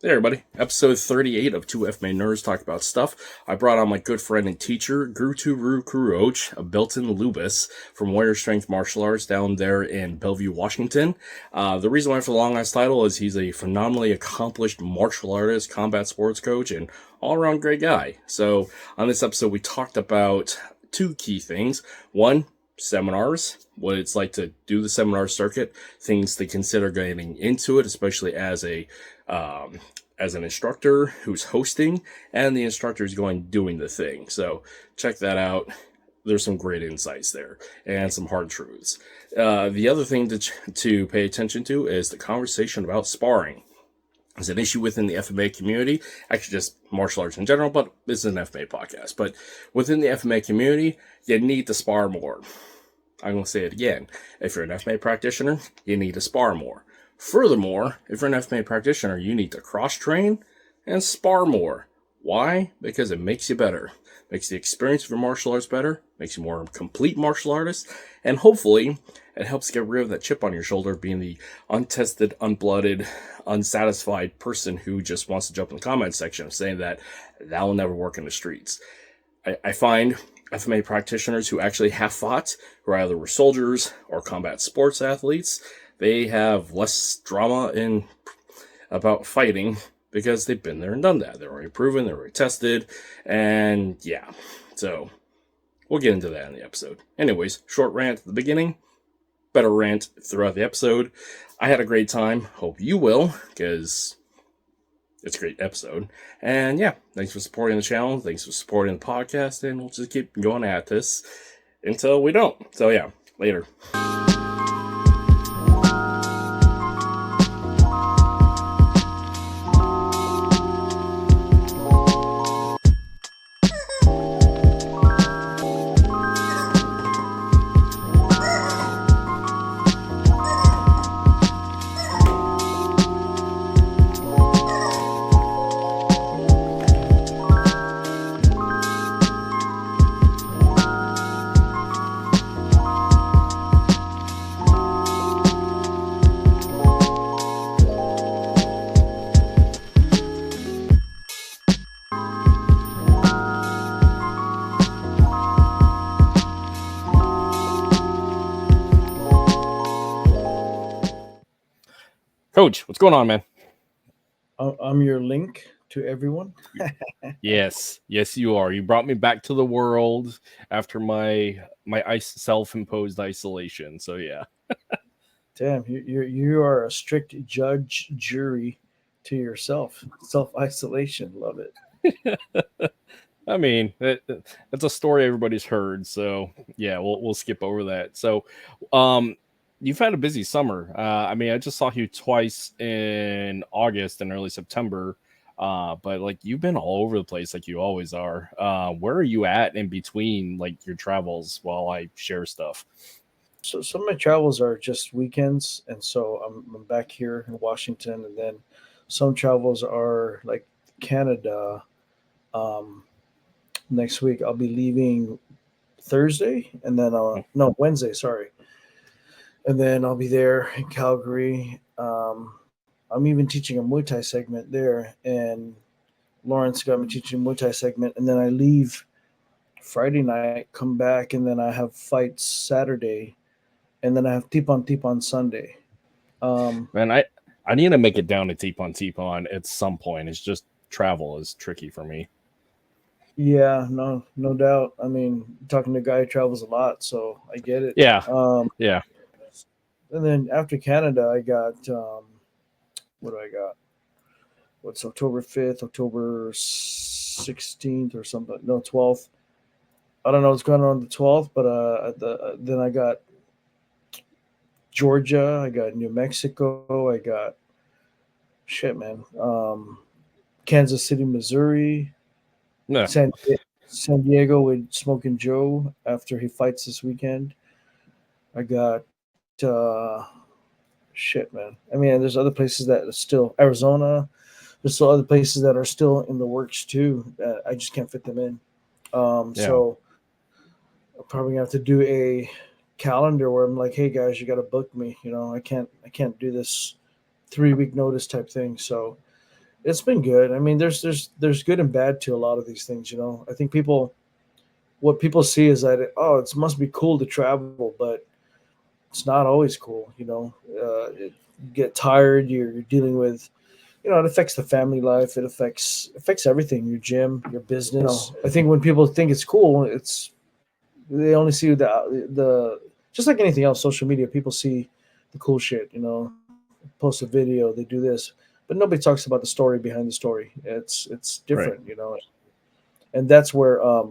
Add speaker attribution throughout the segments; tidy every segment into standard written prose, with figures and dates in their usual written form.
Speaker 1: Hey everybody, episode 38 of 2 FMA-Nerds talk about stuff. I brought on my good friend and teacher, GurTuhoKruoach Belton Lubas from Warrior Strength Martial Arts down there in Bellevue, Washington. The reason why for the long-ass title is he's a phenomenally accomplished martial artist, combat sports coach, and all-around great guy. So on this episode, we talked about two key things. One, seminars, what it's like to do the seminar circuit, things to consider getting into it, especially as an instructor who's hosting and the instructor is doing the thing. So check that out. There's some great insights there and some hard truths. The other thing to pay attention to is the conversation about sparring. It's an issue within the FMA community, actually just martial arts in general, but this is an FMA podcast. But within the FMA community, you need to spar more. I'm going to say it again. If you're an FMA practitioner, you need to spar more. Furthermore, if you're an FMA practitioner, you need to cross-train and spar more. Why? Because it makes you better. Makes the experience of your martial arts better, makes you more complete martial artist, and hopefully it helps get rid of that chip on your shoulder, being the untested, unblooded, unsatisfied person who just wants to jump in the comment section saying that will never work in the streets. I find FMA practitioners who actually have fought, who either were soldiers or combat sports athletes, they have less drama about fighting because they've been there and done that. They're already proven, they're already tested, and yeah. So we'll get into that in the episode. Anyways, short rant at the beginning, better rant throughout the episode. I had a great time. Hope you will, because it's a great episode. And yeah, thanks for supporting the channel. Thanks for supporting the podcast, and we'll just keep going at this until we don't. So yeah, later. Coach, what's going on, man?
Speaker 2: I'm your link to everyone.
Speaker 1: Yes, you are. You brought me back to the world after my self-imposed isolation. So yeah.
Speaker 2: Damn, you are a strict judge jury to yourself. Self-isolation, love it.
Speaker 1: I mean, that's a story everybody's heard. So yeah, we'll skip over that. So, you've had a busy summer. I mean, I just saw you twice in August and early September. But like you've been all over the place like you always are. Where are you at in between like your travels while I share stuff?
Speaker 2: So some of my travels are just weekends, and so I'm back here in Washington, and then some travels are like Canada. Um, Next week I'll be leaving Thursday, and then no Wednesday, sorry, and then I'll be there in Calgary. I'm even teaching a Muay Thai segment there, and Lawrence got me teaching a Muay Thai segment, and then I leave Friday night, come back, and then I have fights Saturday, and then I have Tipon Sunday.
Speaker 1: Man, I need to make it down to Tipon at some point. It's just travel is tricky for me.
Speaker 2: Yeah, no doubt. I mean, talking to a guy who travels a lot, so I get it.
Speaker 1: Yeah. Yeah.
Speaker 2: And then after Canada, I got what do I got? What's October 5th, October 16th or something? No, 12th. I don't know what's going on the 12th, but then I got Georgia, I got New Mexico, I got shit, man. Kansas City, Missouri,
Speaker 1: No.
Speaker 2: San Diego with Smoking Joe after he fights this weekend. I got shit, man. I mean, there's other places that are still Arizona. There's still other places that are still in the works too. I just can't fit them in. So I'm probably gonna have to do a calendar where I'm like, hey guys, you got to book me. You know, I can't do this 3-week notice type thing. So It's been good. I mean, there's good and bad to a lot of these things. I think what people see is that it must be cool to travel, but it's not always cool. You get tired. You're dealing with, it affects the family life. It affects everything. Your gym, your business. I think when people think it's cool, they only see the just like anything else. Social media, people see the cool shit. Post a video, they do this, but nobody talks about the story behind the story. It's
Speaker 1: Right.
Speaker 2: different, and that's where a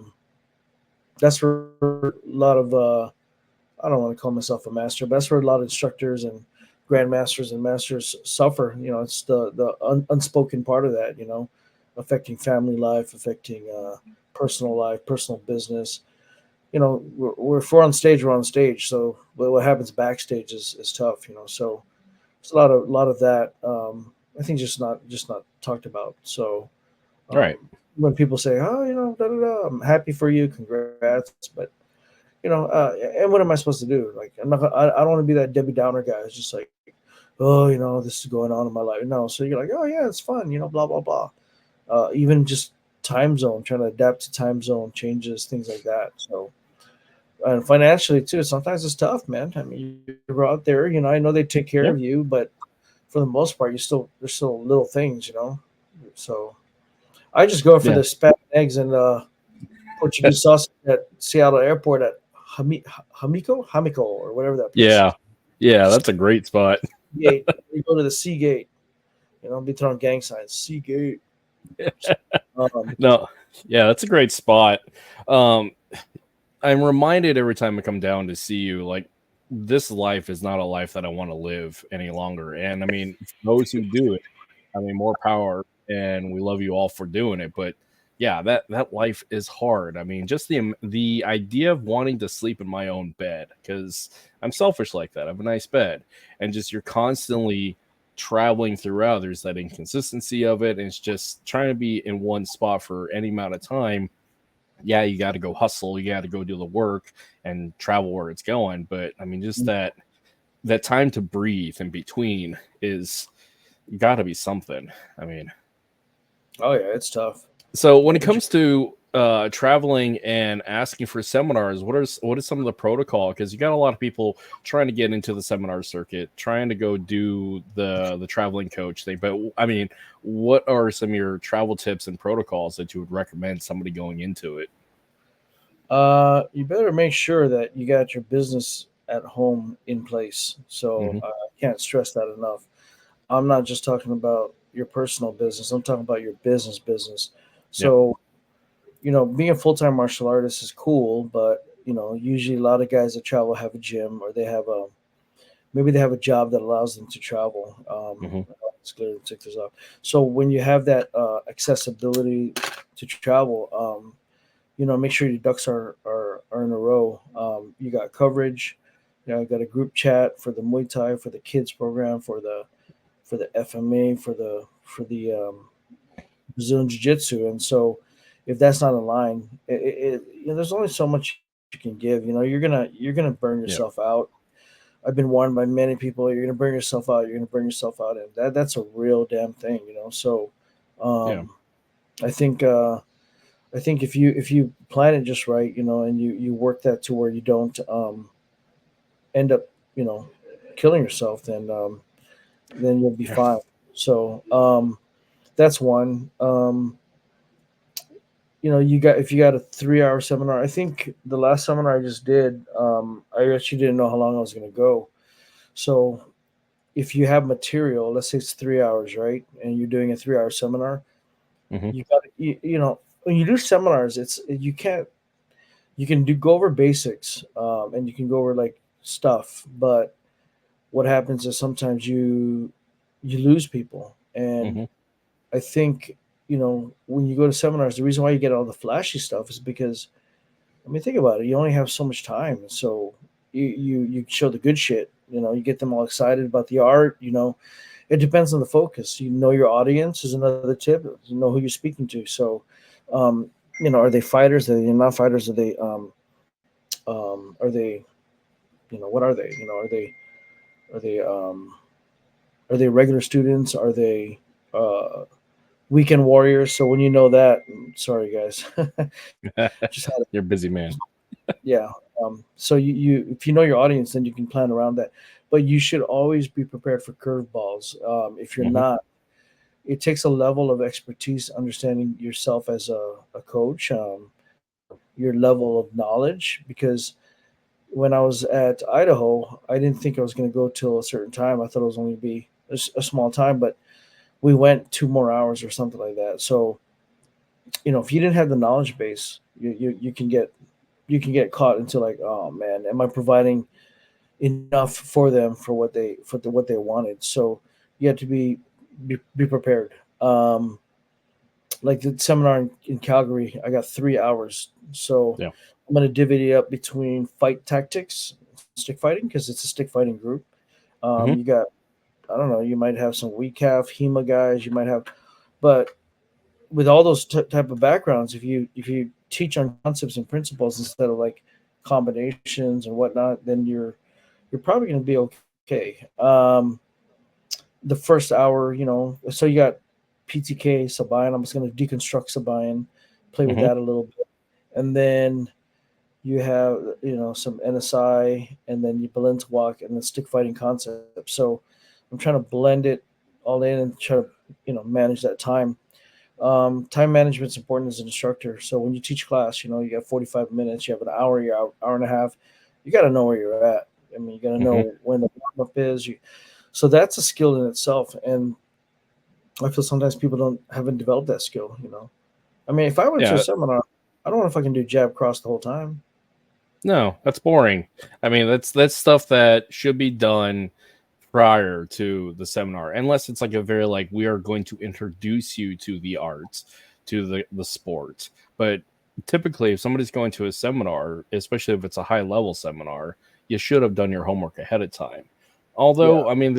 Speaker 2: lot of I don't want to call myself a master, but that's where a lot of instructors and grandmasters and masters suffer. It's the unspoken part of that. Affecting family life, affecting personal life, personal business. If we're on stage, we're on stage. So, but what happens backstage is tough. So it's a lot of that. I think just not talked about. So
Speaker 1: Right.
Speaker 2: when people say, "Oh, da, da, da, I'm happy for you, congrats," but and what am I supposed to do? Like, I don't want to be that Debbie Downer guy. It's just like, oh, this is going on in my life. No, so you're like, oh yeah, it's fun, blah blah blah. Even just time zone, trying to adapt to time zone changes, things like that. So, and financially too, sometimes it's tough, man. I mean, you're out there, I know they take care
Speaker 1: Yeah.
Speaker 2: of you, but for the most part, there's still little things. So I just go for
Speaker 1: Yeah.
Speaker 2: the spam eggs and Portuguese sausage at Seattle Airport at Hamiko, or whatever that place
Speaker 1: Yeah.
Speaker 2: is.
Speaker 1: Yeah. That's a great spot.
Speaker 2: Gate. You go to the Seagate. Be throwing gang signs. Seagate. Um,
Speaker 1: No. Yeah, that's a great spot. Um, I'm reminded every time I come down to see you, like, this life is not a life that I want to live any longer. And I mean, those who do it, I mean, more power, and we love you all for doing it. But yeah, that life is hard. I mean, just the idea of wanting to sleep in my own bed, because I'm selfish like that. I have a nice bed, and just you're constantly traveling throughout. There's that inconsistency of it, and it's just trying to be in one spot for any amount of time. Yeah, you got to go hustle, you got to go do the work and travel where it's going. But I mean, just that time to breathe in between is got to be something. I mean,
Speaker 2: oh yeah, it's tough.
Speaker 1: so when it
Speaker 2: But
Speaker 1: comes to traveling and asking for seminars, what is some of the protocol? Because you got a lot of people trying to get into the seminar circuit, trying to go do the traveling coach thing. But I mean, what are some of your travel tips and protocols that you would recommend somebody going into it?
Speaker 2: you better make sure that you got your business at home in place. So
Speaker 1: Hmm.
Speaker 2: I can't stress that enough. I'm not just talking about your personal business. I'm talking about your business.
Speaker 1: Yep.
Speaker 2: So being a full time martial artist is cool, but usually a lot of guys that travel have a gym, or they have a maybe they have a job that allows them to travel.
Speaker 1: Hmm.
Speaker 2: It's clear to take this off. So when you have that accessibility to travel, make sure your ducks are in a row. You got coverage. I got a group chat for the Muay Thai, for the kids program, for the FMA, for the Brazilian Jiu Jitsu, and so if that's not aligned, there's only so much you can give. You're gonna burn
Speaker 1: Yep.
Speaker 2: yourself out. I've been warned by many people. You're gonna burn yourself out. You're gonna burn yourself out, and that's a real damn thing. So,
Speaker 1: Yeah.
Speaker 2: um, I think if you plan it just right, and you work that to where you don't end up, you know, killing yourself, then you'll be
Speaker 1: Yeah.
Speaker 2: fine. So that's one. If you got a 3 hour seminar, I think the last seminar I just did, I actually didn't know how long I was going to go. So if you have material, let's say it's 3 hours, right, and you're doing a 3 hour seminar,
Speaker 1: Hmm.
Speaker 2: when you do seminars, you can go over basics, and you can go over like stuff, but what happens is sometimes you lose people, and
Speaker 1: Hmm.
Speaker 2: I think when you go to seminars, the reason why you get all the flashy stuff is because, I mean, think about it. You only have so much time, so you show the good shit. You get them all excited about the art. It depends on the focus. Your audience is another tip. You know who you're speaking to. So, um, are they fighters? Are they not fighters? Are they what are they? Are they are they regular students? Are they uh, weekend warriors. So when you know that, sorry guys, just had
Speaker 1: You're a busy man.
Speaker 2: yeah. So you if you know your audience, then you can plan around that. But you should always be prepared for curveballs. If you're
Speaker 1: Hmm.
Speaker 2: not, it takes a level of expertise, understanding yourself as a coach, your level of knowledge. Because when I was at Idaho, I didn't think I was going to go till a certain time. I thought it was only be a small time, but we went 2 more hours or something like that. So if you didn't have the knowledge base, you can get caught into like, oh man, am I providing enough for them for what they wanted? So you have to be prepared. Like the seminar in Calgary, I got 3 hours. So
Speaker 1: Yeah.
Speaker 2: I'm going to divvy it up between fight tactics, stick fighting, because it's a stick fighting group.
Speaker 1: Hmm.
Speaker 2: You got, I don't know, you might have some weak calf, HEMA guys, you might have, but with all those type of backgrounds, if you teach on concepts and principles instead of like combinations and whatnot, then you're probably going to be okay. The first hour, so you got PTK, Sabayan. I'm just going to deconstruct Sabayan, play with
Speaker 1: Hmm.
Speaker 2: that a little bit. And then you have, some NSI, and then you Balintawak, and then stick fighting concepts. So I'm trying to blend it all in and try to, manage that time. Time management is important as an instructor. So when you teach class, you got 45 minutes, you have an hour, hour and a half. You got to know where you're at. I mean, you got to
Speaker 1: Hmm.
Speaker 2: know when the warm up is. So that's a skill in itself. And I feel sometimes people haven't developed that skill. I mean, if I went to a
Speaker 1: Yeah.
Speaker 2: seminar, I don't know if I can do jab cross the whole time.
Speaker 1: No, that's boring. I mean, that's stuff that should be done prior to the seminar, unless it's like a very like we are going to introduce you to the arts, to the sport. But typically, if somebody's going to a seminar, especially if it's a high level seminar, you should have done your homework ahead of time.
Speaker 2: Yeah.
Speaker 1: Although, I mean,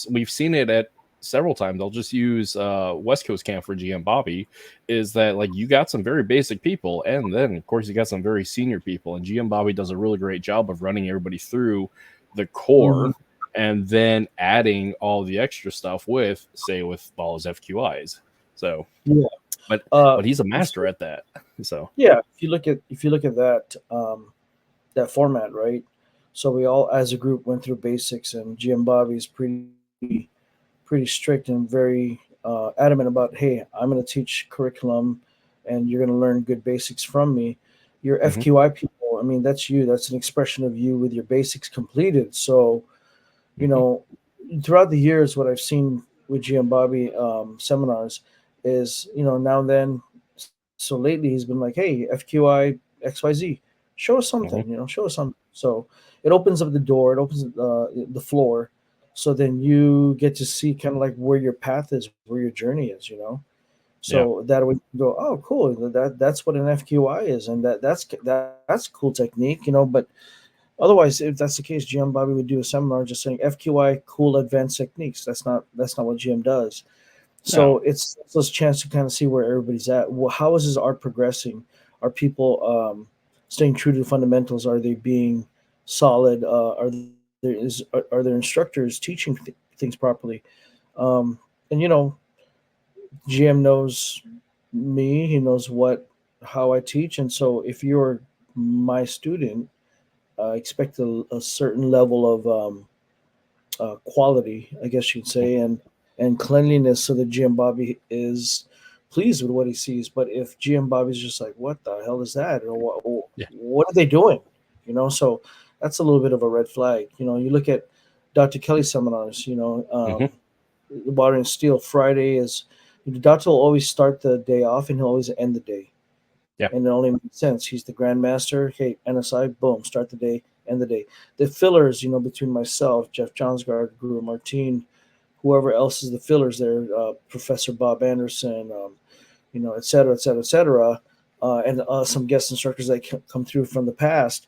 Speaker 1: we've seen it at several times. I'll just use West Coast Camp for GM Bobby. Is that like you got some very basic people, and then of course you got some very senior people, and GM Bobby does a really great job of running everybody through the
Speaker 2: Hmm.
Speaker 1: core and then adding all the extra stuff with, say, with all his FQIs. So,
Speaker 2: Yeah.
Speaker 1: but
Speaker 2: Uh,
Speaker 1: but he's a
Speaker 2: if
Speaker 1: master at that. So,
Speaker 2: yeah, if you look at that that format, right? So we all, as a group, went through basics, and GM Bobby is pretty strict and very adamant about, hey, I'm going to teach curriculum, and you're going to learn good basics from me. Your
Speaker 1: mhm,
Speaker 2: FQI people, I mean, that's you. That's an expression of you with your basics completed. So you
Speaker 1: mhm,
Speaker 2: know, throughout the years, what I've seen with GM Bobby seminars is, now and then. So lately, he's been like, "Hey, FQI XYZ, show us
Speaker 1: mhm,
Speaker 2: something. Show us something." So it opens up the door. It opens the floor. So then you get to see kind of like where your path is, where your journey is.
Speaker 1: yeah,
Speaker 2: So that way you can go, "Oh, cool. That's what an FQI is, and that's a cool technique." But otherwise, if that's the case, GM Bobby would do a seminar just saying FQI, cool advanced techniques. That's not what GM does. So
Speaker 1: no,
Speaker 2: it's this chance to kind of see where everybody's at. Well, how is his art progressing? Are people staying true to the fundamentals? Are they being solid? Are their instructors teaching things properly? And GM knows me. He knows how I teach, and so if you're my student, expect a certain level of quality, I guess you'd say, and cleanliness, so that GM Bobby is pleased with what he sees. But if GM Bobby's just like, "What the hell is that?" or
Speaker 1: yeah,
Speaker 2: what are they doing? So that's a little bit of a red flag. You look at Dr. Kelly seminars.
Speaker 1: mhm,
Speaker 2: Water and Steel Friday is. Dr. will always start the day off, and he'll always end the day,
Speaker 1: yeah,
Speaker 2: and it only makes sense. He's the grandmaster. Hey, NSI, boom, start the day, end the day. The fillers, between myself, Jeff Johnsgaard, Guru Martin, whoever else is the fillers there, Professor Bob Anderson, et cetera, et cetera, et cetera, and some guest instructors that come through from the past.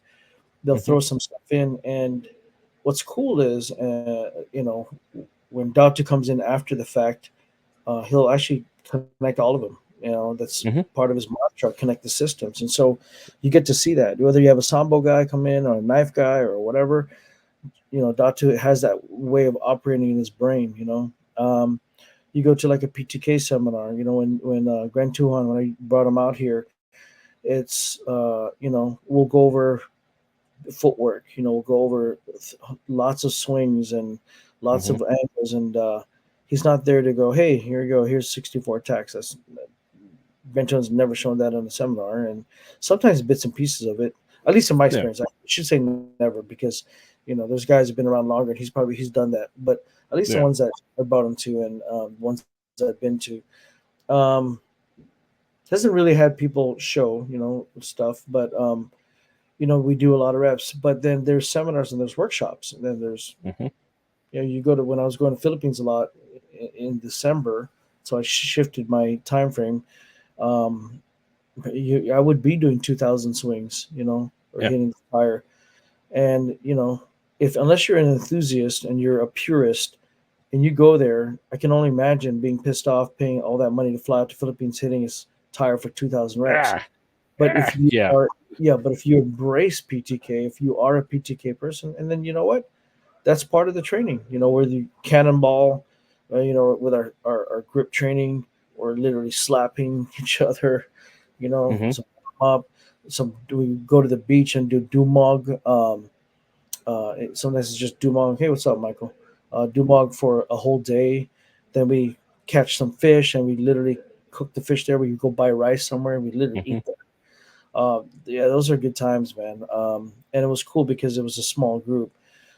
Speaker 2: They'll
Speaker 1: mhm,
Speaker 2: throw some stuff in, and what's cool is, when Doctor comes in after the fact, he'll actually connect all of them. That's
Speaker 1: mhm,
Speaker 2: part of his mantra, connect the systems. And so you get to see that. Whether you have a Sambo guy come in or a knife guy or whatever, Datu has that way of operating in his brain. you go to like a PTK seminar, when Grand Tuhon, when I brought him out here, it's we'll go over footwork, we'll go over lots of swings and lots of angles, and he's not there to go, hey, here you go, here's 64 attacks. That's Benton's never shown that on a seminar, and sometimes bits and pieces of it, at least in my experience. I should say never, because there's guys who've been around longer and he's done that, but at least the ones that I brought him to, and ones that I've been to, hasn't really had people show stuff, but we do a lot of reps. But then there's seminars and there's workshops, and then there's you go to, when I was going to Philippines a lot in December, so I shifted my time frame. I would be doing 2,000 swings, or hitting the fire, and unless you're an enthusiast and you're a purist and you go there, I can only imagine being pissed off paying all that money to fly out to Philippines, hitting his tire for 2,000 reps. But if you but if you embrace PTK, if you are a PTK person, and then that's part of the training, where the cannonball, with our grip training, or literally slapping each other, we go to the beach and do dumog. Sometimes it's just dumog. Hey, what's up, Michael? Dumog for a whole day. Then we catch some fish and we literally cook the fish there. We go buy rice somewhere and we literally eat there. Those are good times, man. And it was cool because it was a small group.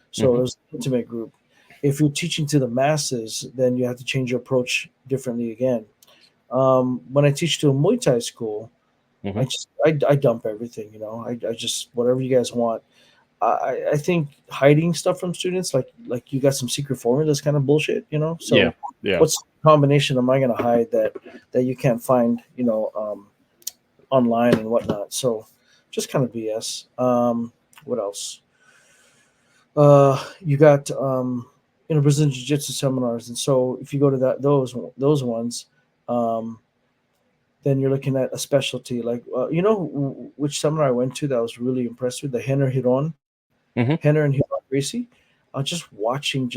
Speaker 2: So it was an intimate group. If you're teaching to the masses, then you have to change your approach differently again. When I teach to a Muay Thai school, I dump everything, I just, whatever you guys want. I think hiding stuff from students, like you got some secret formula, that's kind of bullshit, So what's the combination am I going to hide that you can't find, online and whatnot? So just kind of BS. What else? You got Brazilian Jiu-Jitsu seminars, and so if you go to those ones, then you're looking at a specialty. Like which seminar I went to that I was really impressed with, the Henner Hiron. Henner and Hiron Gracie. Just watching,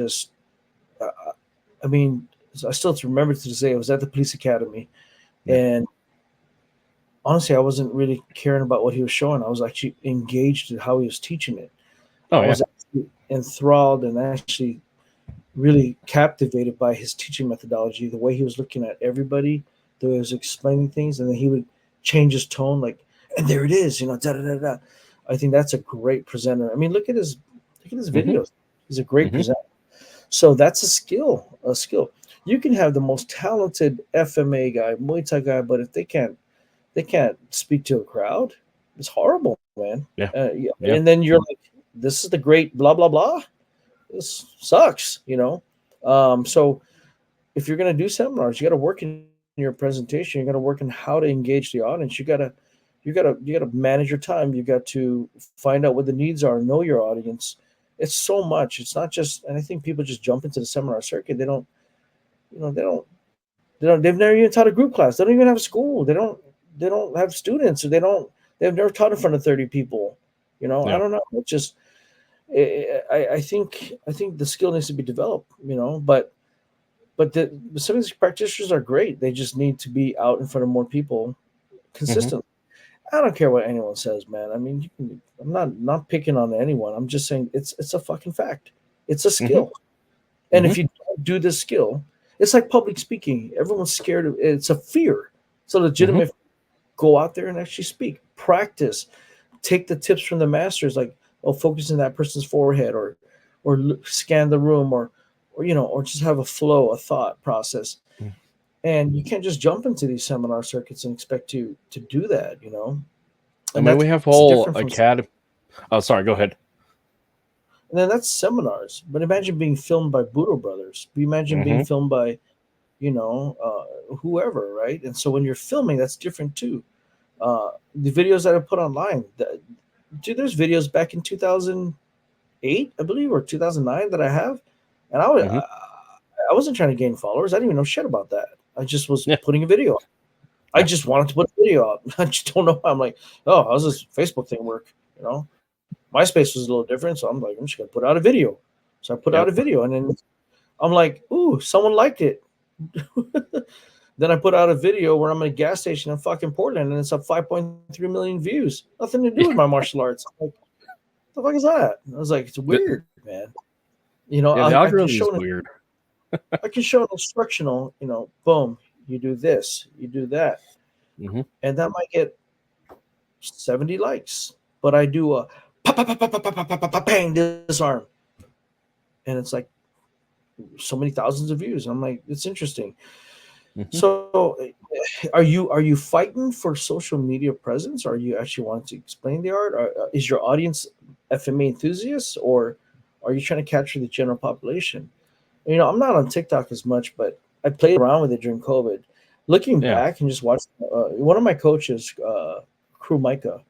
Speaker 2: I mean, I still remember to this day, I was at the police academy, and honestly, I wasn't really caring about what he was showing. I was actually engaged in how he was teaching it. I was actually enthralled and actually really captivated by his teaching methodology, the way he was looking at everybody, the way he was explaining things, and then he would change his tone, like, and there it is, da da da da. I think that's a great presenter. I mean, look at his videos. He's a great presenter. So that's a skill. You can have the most talented FMA guy, Muay Thai guy, but if they can't speak to a crowd, it's horrible, man. And then you're like, this is the great blah blah blah. This sucks, So if you're gonna do seminars, you got to work in your presentation. You got to work in how to engage the audience. You got to manage your time. You got to find out what the needs are. Know your audience. It's so much. It's not just. And I think people just jump into the seminar circuit. They've never even taught a group class. They don't even have a school. They don't have students, or they've never taught in front of 30 people. I don't know. It's just. I think the skill needs to be developed. But some of these practitioners are great. They just need to be out in front of more people consistently. I don't care what anyone says, man. I mean, I'm not picking on anyone. I'm just saying it's a fucking fact. It's a skill. And if you don't do this skill, it's like public speaking. Everyone's scared of it. It's a fear. It's a legitimate. Go out there and actually speak. Practice. Take the tips from the masters, like focus on that person's forehead, or scan the room, or just have a flow, a thought process. And you can't just jump into these seminar circuits and expect to do that,
Speaker 1: I mean, we have whole academy. Oh, sorry, go ahead.
Speaker 2: And then that's seminars. But imagine being filmed by Budo Brothers. Imagine being filmed by, whoever, right? And so when you're filming, that's different too. The videos that I put online, dude, there's videos back in 2008, I believe, or 2009 that I have. And I wasn't trying to gain followers. I didn't even know shit about that. I just was putting a video out. I just wanted to put a video out. I just don't know. I'm like, oh, how's this Facebook thing work? MySpace was a little different. So I'm like, I'm just going to put out a video. So I put out a video, and then I'm like, ooh, someone liked it. Then I put out a video where I'm at a gas station in fucking Portland, and it's up 5.3 million views. Nothing to do with my martial arts. I'm like, what the fuck is that? I was like, it's weird, man. You know,
Speaker 1: Yeah, the
Speaker 2: I can
Speaker 1: algorithm is
Speaker 2: show
Speaker 1: weird.
Speaker 2: I can show an instructional, you know, boom, you do this, you do that.
Speaker 1: Mm-hmm.
Speaker 2: And that might get 70 likes. But I do a pa pa pa pa pa pa pa pa pa bang this arm. And it's like so many thousands of views. I'm like, it's interesting.
Speaker 1: Mm-hmm.
Speaker 2: So are you fighting for social media presence? Or are you actually wanting to explain the art? Or, is your audience FMA enthusiasts, or are you trying to capture the general population? You know, I'm not on TikTok as much, but I played around with it during COVID. Looking
Speaker 1: Yeah.
Speaker 2: back and just watching, one of my coaches, Crew Micah,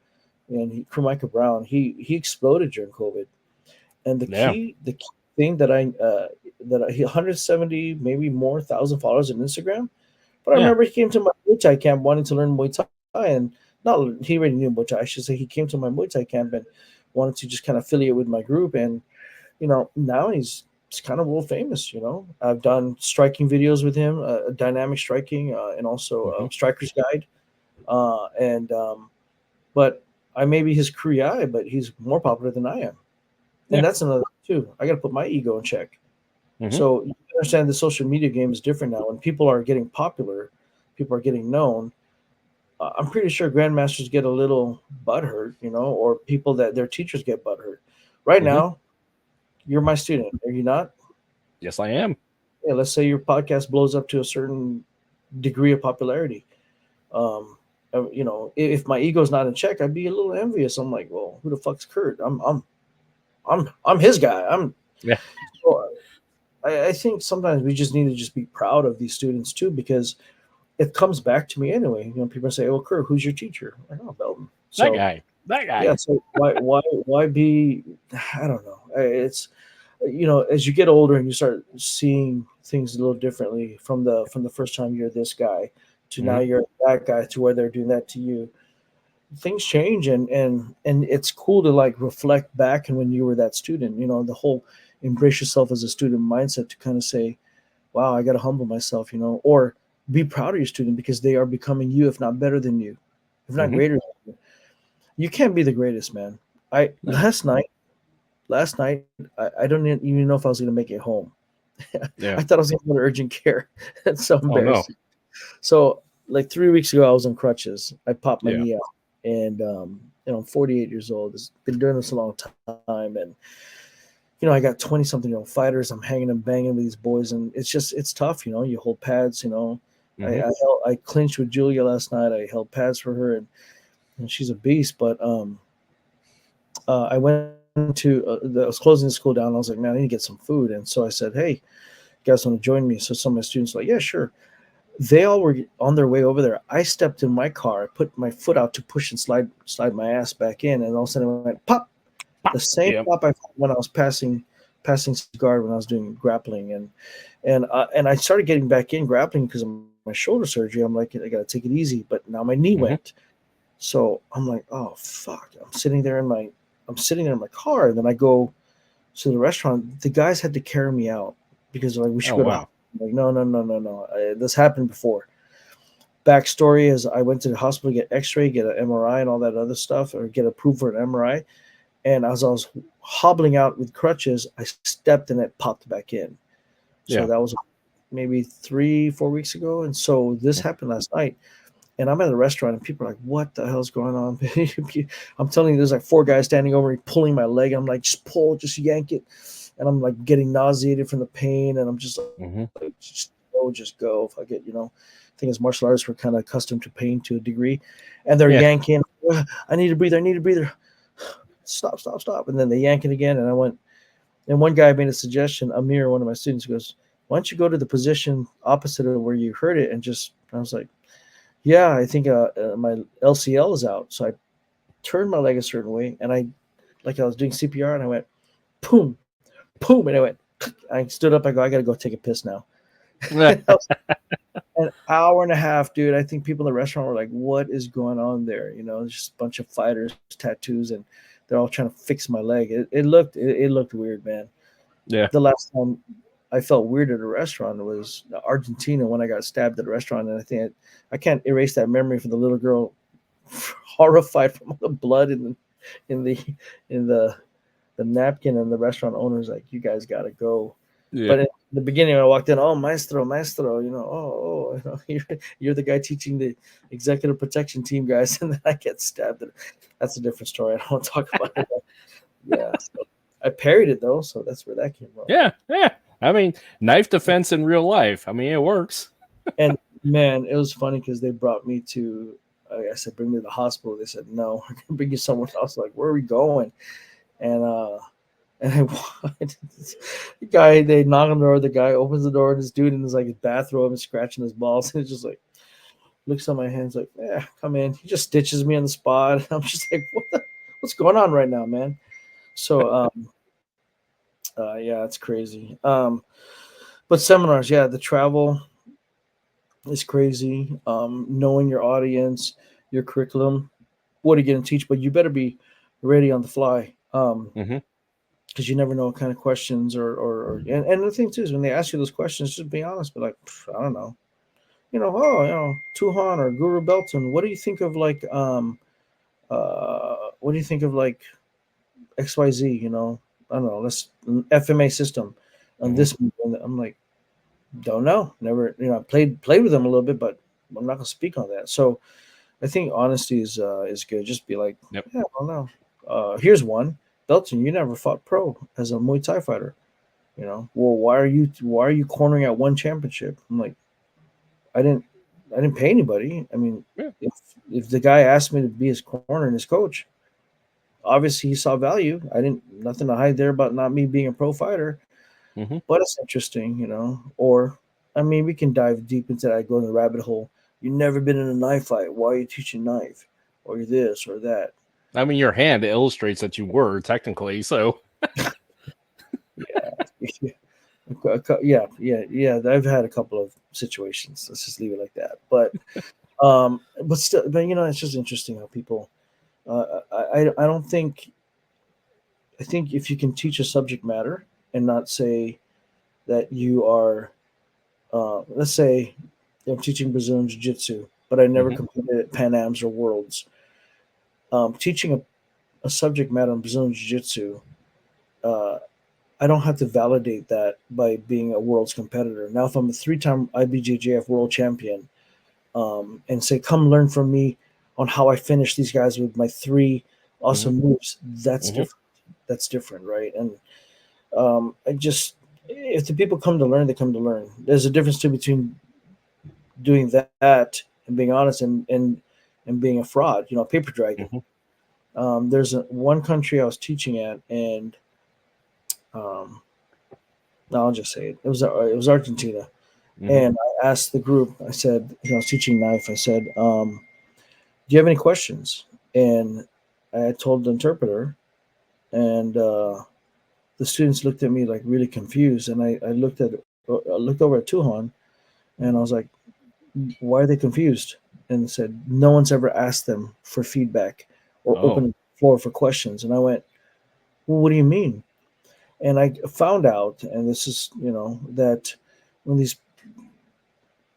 Speaker 2: Crew Micah Brown, he exploded during COVID. And the key thing that he 170 maybe more thousand followers on Instagram. But I remember he came to my Muay Thai camp wanting to learn Muay Thai, and not he already knew Muay Thai. I should say he came to my Muay Thai camp and wanted to just kind of affiliate with my group. And you know, now he's kind of world famous. You know, I've done striking videos with him, dynamic striking, and also
Speaker 1: Mm-hmm.
Speaker 2: Striker's Guide. And but I may be his career eye, but he's more popular than I am, and that's another thing too. I got to put my ego in check.
Speaker 1: Mm-hmm.
Speaker 2: So you understand the social media game is different now. When people are getting popular, people are getting known. I'm pretty sure grandmasters get a little butthurt, you know, or people that their teachers get butthurt. Right
Speaker 1: Mm-hmm.
Speaker 2: now, you're my student, are you not?
Speaker 1: Yes, I am.
Speaker 2: Yeah, let's say your podcast blows up to a certain degree of popularity. You know, if my ego's not in check, I'd be a little envious. I'm like, well, who the fuck's Kurt? I'm his guy.
Speaker 1: Yeah.
Speaker 2: So I think sometimes we just need to just be proud of these students too, because it comes back to me anyway. You know, people say, "Oh, Kurt, who's your teacher?" I know Belton. So
Speaker 1: That guy.
Speaker 2: yeah. So why be? I don't know. It's, you know, as you get older and you start seeing things a little differently from the first time you're this guy to now
Speaker 1: Mm-hmm.
Speaker 2: you're that guy to where they're doing that to you. Things change, and it's cool to like reflect back and when you were that student. You know, the whole embrace yourself as a student mindset to kind of say, wow, I got to humble myself, you know, or be proud of your student because they are becoming you, if not better than you, if not
Speaker 1: Mm-hmm.
Speaker 2: greater than you. You can't be the greatest, man. I
Speaker 1: No.
Speaker 2: last night, I don't even know if I was going to make it home.
Speaker 1: Yeah.
Speaker 2: I thought I was going to go to urgent care. It's so
Speaker 1: Oh no.
Speaker 2: embarrassing. So like 3 weeks ago, I was on crutches. I popped my
Speaker 1: Yeah.
Speaker 2: knee out, and you know, I'm 48 years old. I've been doing this a long time, and you know, I got 20 something year old fighters. I'm hanging and banging with these boys, and it's tough. You know, you hold pads. You know,
Speaker 1: Mm-hmm.
Speaker 2: I clinched with Julia last night. I held pads for her, and she's a beast. But I went to I was closing the school down. I was like, man, I need to get some food, and so I said, hey, you guys want to join me? So some of my students were like, yeah, sure. They all were on their way over there. I stepped in my car, I put my foot out to push and slide my ass back in, and all of a sudden it went pop. The same pop I when I was passing guard when I was doing grappling, and I started getting back in grappling because of my shoulder surgery. I'm like, I gotta take it easy, but now my knee went. So I'm like, oh fuck. I'm sitting there in my car, and then I go to the restaurant. The guys had to carry me out because they're like, we should go to. I'm like, no. This happened before. Backstory is I went to the hospital to get X-ray, get an MRI, and all that other stuff, or get approved for an MRI. And as I was hobbling out with crutches, I stepped and it popped back in. So that was maybe 3-4 weeks ago. And so this happened last night. And I'm at a restaurant and people are like, what the hell's going on? I'm telling you, there's like 4 guys standing over me pulling my leg. I'm like, just pull, just yank it. And I'm like getting nauseated from the pain. And I'm just like, just go. If I get, you know, I think as martial artists, we're kind of accustomed to pain to a degree. And they're yanking. I need a breather. Stop. And then they yank it again. And I went, and one guy made a suggestion, Amir, one of my students, goes, why don't you go to the position opposite of where you heard it? And I was like, yeah, I think my LCL is out. So I turned my leg a certain way, and I was doing CPR, and I went, boom, and I stood up. I go, I got to go take a piss now. An hour and a half, dude. I think people in the restaurant were like, what is going on there? You know, just a bunch of fighters, tattoos, and they're all trying to fix my leg. It looked weird, man.
Speaker 1: Yeah.
Speaker 2: The last time I felt weird at a restaurant was Argentina when I got stabbed at a restaurant, and I think I can't erase that memory for the little girl, horrified from all the blood in the in the napkin, and the restaurant owner's like, "You guys got to go."
Speaker 1: Yeah.
Speaker 2: But in the beginning, I walked in, oh, maestro, you're the guy teaching the executive protection team, guys, and then I get stabbed. That's a different story. I don't want to talk about it. Yeah, so I parried it though, so that's where that came from.
Speaker 1: Yeah. I mean, knife defense in real life. I mean, it works.
Speaker 2: And man, it was funny because they brought me to. I said, "Bring me to the hospital." They said, "No, we're gonna bring you somewhere else." Like, where are we going? And the guy, they knock on the door. The guy opens the door, and this dude in his bathrobe and scratching his balls. And it's just like looks at my hands, like, "Yeah, come in." He just stitches me on the spot. And I'm just like, what's going on right now, man? So, yeah, it's crazy. But seminars, yeah, the travel is crazy. Knowing your audience, your curriculum, what are you going to teach? But you better be ready on the fly. Because you never know what kind of questions and the thing too is when they ask you those questions, just be honest. But I don't know, TUHON or Guro Belton. What do you think of what do you think of XYZ? I don't know. Let's FMA system on this. I'm like, don't know. Never. I played with them a little bit, but I'm not gonna speak on that. So I think honesty is good. Just be like,
Speaker 1: Yep.
Speaker 2: yeah, I don't know. Here's one. Belton, you never fought pro as a Muay Thai fighter. Well, why are you cornering at one championship? I'm like, I didn't pay anybody. I mean,
Speaker 1: Yeah.
Speaker 2: if the guy asked me to be his corner and his coach, obviously he saw value. I didn't nothing to hide there about not me being a pro fighter. But it's interesting, Or, I mean, we can dive deep into that, go in the rabbit hole. You've never been in a knife fight. Why are you teaching knife? Or you're this or that.
Speaker 1: I mean, your hand illustrates that you were technically. So
Speaker 2: yeah. I've had a couple of situations. Let's just leave it like that. But still, it's just interesting how people. I don't think. I think if you can teach a subject matter and not say that you are, let's say, I'm teaching Brazilian Jiu-Jitsu, but I never competed at Pan Ams or Worlds. Teaching a subject matter in Brazilian Jiu-Jitsu, I don't have to validate that by being a world's competitor. Now, if I'm a 3-time IBJJF world champion, and say, come learn from me on how I finish these guys with my 3 awesome moves, that's different. That's different, right? And if the people come to learn, they come to learn. There's a difference between doing that and being honest and being a fraud, paper dragon. There's one country I was teaching at, and I'll just say it. It was Argentina, and I asked the group. I said, I was teaching knife. I said, "Do you have any questions?" And I told the interpreter, and the students looked at me like really confused. And I looked over at TUHON, and I was like, "Why are they confused?" And said, "No one's ever asked them for feedback or opened the floor for questions." And I went, "Well, what do you mean?" And I found out, and this is, that when these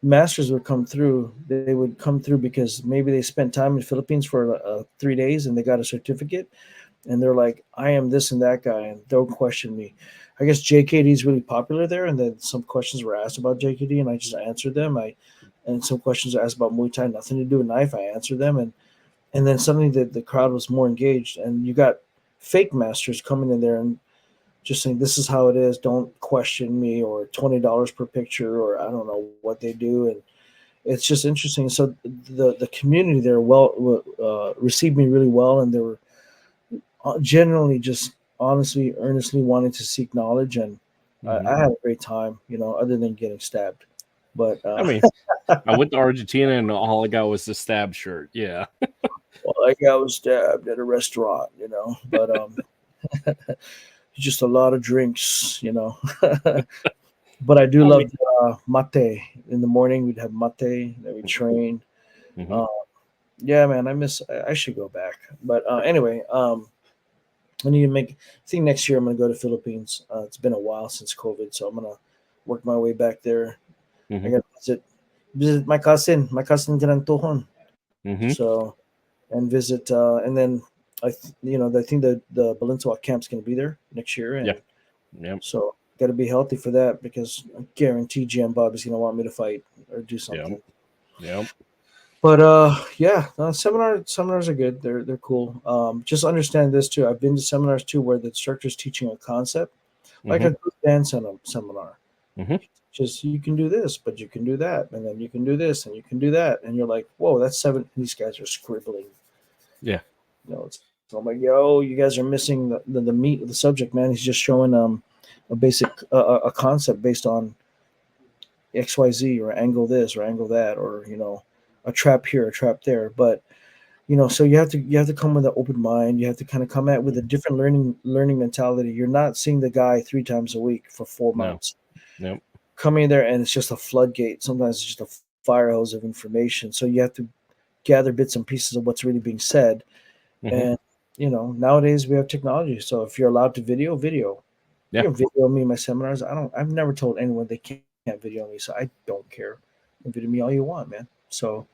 Speaker 2: masters would come through, they would come through because maybe they spent time in the Philippines for 3 days and they got a certificate. And they're like, I am this and that guy, and don't question me. I guess JKD is really popular there, and then some questions were asked about JKD, and I just answered them. And some questions were asked about Muay Thai, nothing to do with knife. I answered them, and then suddenly the crowd was more engaged, and you got fake masters coming in there and just saying, this is how it is, don't question me, or $20 per picture, or I don't know what they do. And it's just interesting. So the community there received me really well, and they were generally just honestly, earnestly wanting to seek knowledge. And I had a great time, other than getting stabbed. But
Speaker 1: I mean, I went to Argentina and all I got was the stab shirt. Yeah.
Speaker 2: Well, I was stabbed at a restaurant, but just a lot of drinks, But I do love mate. In the morning, we'd have mate that we train. Yeah, man, I should go back. But anyway, I need to I think next year I'm going to go to Philippines. It's been a while since COVID, so I'm going to work my way back there. I
Speaker 1: Mm-hmm.
Speaker 2: got to visit my cousin in TUHON.
Speaker 1: Mm-hmm.
Speaker 2: So and visit, and then I think the Balintawak camp's going to be there next year,
Speaker 1: Yeah.
Speaker 2: and
Speaker 1: Yep.
Speaker 2: so got to be healthy for that because I guarantee GM Bob is going to want me to fight or do
Speaker 1: Yep.
Speaker 2: something.
Speaker 1: Yep.
Speaker 2: But yeah, seminars are good. They're cool. Just understand this too. I've been to seminars too where the instructor's teaching a concept, like
Speaker 1: Mm-hmm.
Speaker 2: a group dance seminar.
Speaker 1: Mm-hmm.
Speaker 2: Just you can do this, but you can do that, and then you can do this, and you can do that, and you're like, whoa, that's seven. These guys are scribbling.
Speaker 1: Yeah.
Speaker 2: It's so I'm like, yo, you guys are missing the meat of the subject, man. He's just showing a basic a concept based on XYZ or angle this or angle that, or a trap here, a trap there. But so you have to come with an open mind. You have to kind of come at with a different learning mentality. You're not seeing the guy 3 times a week for 4 months.
Speaker 1: No. Yep.
Speaker 2: Coming there and it's just a floodgate. Sometimes it's just a fire hose of information. So you have to gather bits and pieces of what's really being said.
Speaker 1: Mm-hmm.
Speaker 2: And nowadays we have technology. So if you're allowed to video,
Speaker 1: Yeah.
Speaker 2: you can video me in my seminars. I've never told anyone they can't video me, so I don't care. You can video me all you want, man. So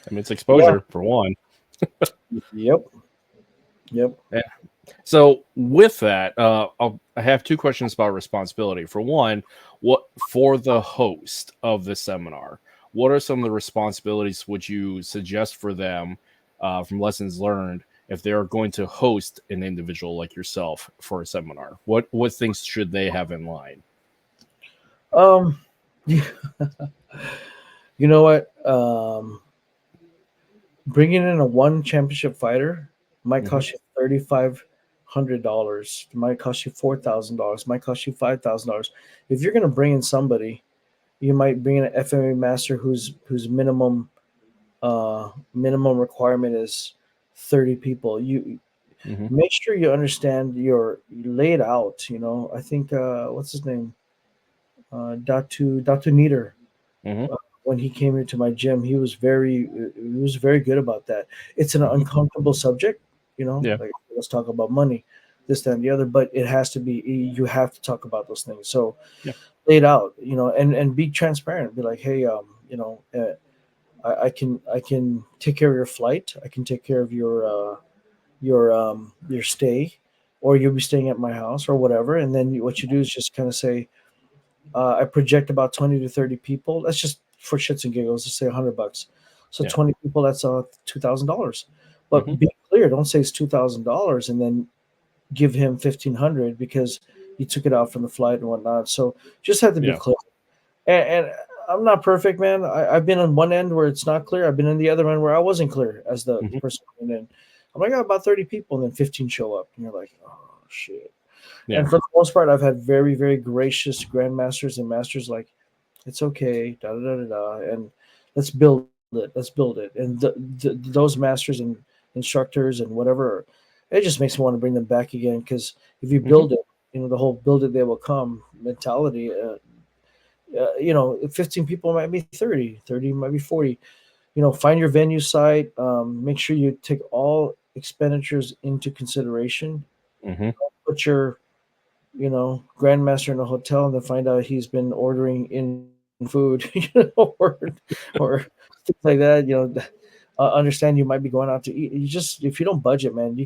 Speaker 1: I mean, it's exposure for one.
Speaker 2: yep.
Speaker 1: Yeah. So with that, I have 2 questions about responsibility. For one, what for the host of the seminar, what are some of the responsibilities would you suggest for them from lessons learned if they are going to host an individual like yourself for a seminar? What things should they have in line?
Speaker 2: You know what? Bringing in a one championship fighter might cost you $3,500. Might cost you $4,000. Might cost you $5,000. If you're going to bring in somebody, you might bring in an FMA master whose minimum requirement is 30 people. You
Speaker 1: Mm-hmm.
Speaker 2: make sure you understand you lay it out. I think what's his name, Datu Nieder.
Speaker 1: Mm-hmm.
Speaker 2: When he came here to my gym, he was very good about that. It's an
Speaker 1: Mm-hmm.
Speaker 2: uncomfortable subject,
Speaker 1: Yeah.
Speaker 2: like let's talk about money, this, that, and the other, but it has to be, you have to talk about those things. So
Speaker 1: Yeah.
Speaker 2: lay it out, and be transparent. Be like, hey, I can take care of your flight. I can take care of your stay, or you'll be staying at my house or whatever. And then what you do is just kind of say, I project about 20 to 30 people. Let's just, for shits and giggles, let's say $100. So
Speaker 1: Yeah.
Speaker 2: 20 people, that's $2,000.
Speaker 1: Mm-hmm.
Speaker 2: But be clear, don't say it's $2,000 and then give him 1,500 because you took it out from the flight and whatnot. So just have to be
Speaker 1: Yeah.
Speaker 2: clear. And I'm not perfect, man. I've been on one end where it's not clear. I've been on the other end where I wasn't clear as the
Speaker 1: Mm-hmm.
Speaker 2: person coming in. I'm like, I got about 30 people, and then 15 show up, and you're like, oh shit.
Speaker 1: Yeah.
Speaker 2: And for the most part, I've had very, very gracious grandmasters and masters like, it's okay, da da da da da, and let's build it. Let's build it. And those masters and instructors and whatever, it just makes me want to bring them back again because if you
Speaker 1: Mm-hmm.
Speaker 2: build it, the whole build it, they will come mentality. 15 people might be 30 might be 40. Find your venue site. Make sure you take all expenditures into consideration.
Speaker 1: Mm-hmm.
Speaker 2: Put your grandmaster in a hotel and then find out he's been ordering in food, or things like that. Understand you might be going out to eat. If you don't budget, man,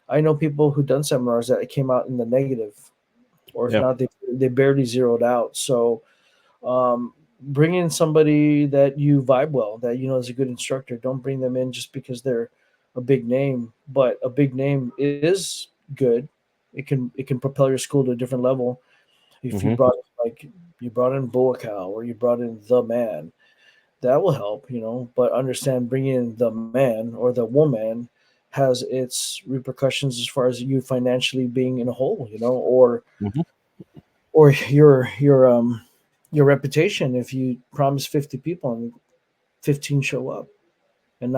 Speaker 2: I know people who done seminars that came out in the negative, or if
Speaker 1: Yeah.
Speaker 2: not, they barely zeroed out. So bring in somebody that you vibe well, that is a good instructor. Don't bring them in just because they're a big name, but a big name is good. It can propel your school to a different level. If
Speaker 1: Mm-hmm.
Speaker 2: you brought in Boakau or you brought in the man, that will help. But understand, bringing in the man or the woman has its repercussions as far as you financially being in a hole,
Speaker 1: Mm-hmm.
Speaker 2: or your reputation. If you promise 50 people and 15 show up, and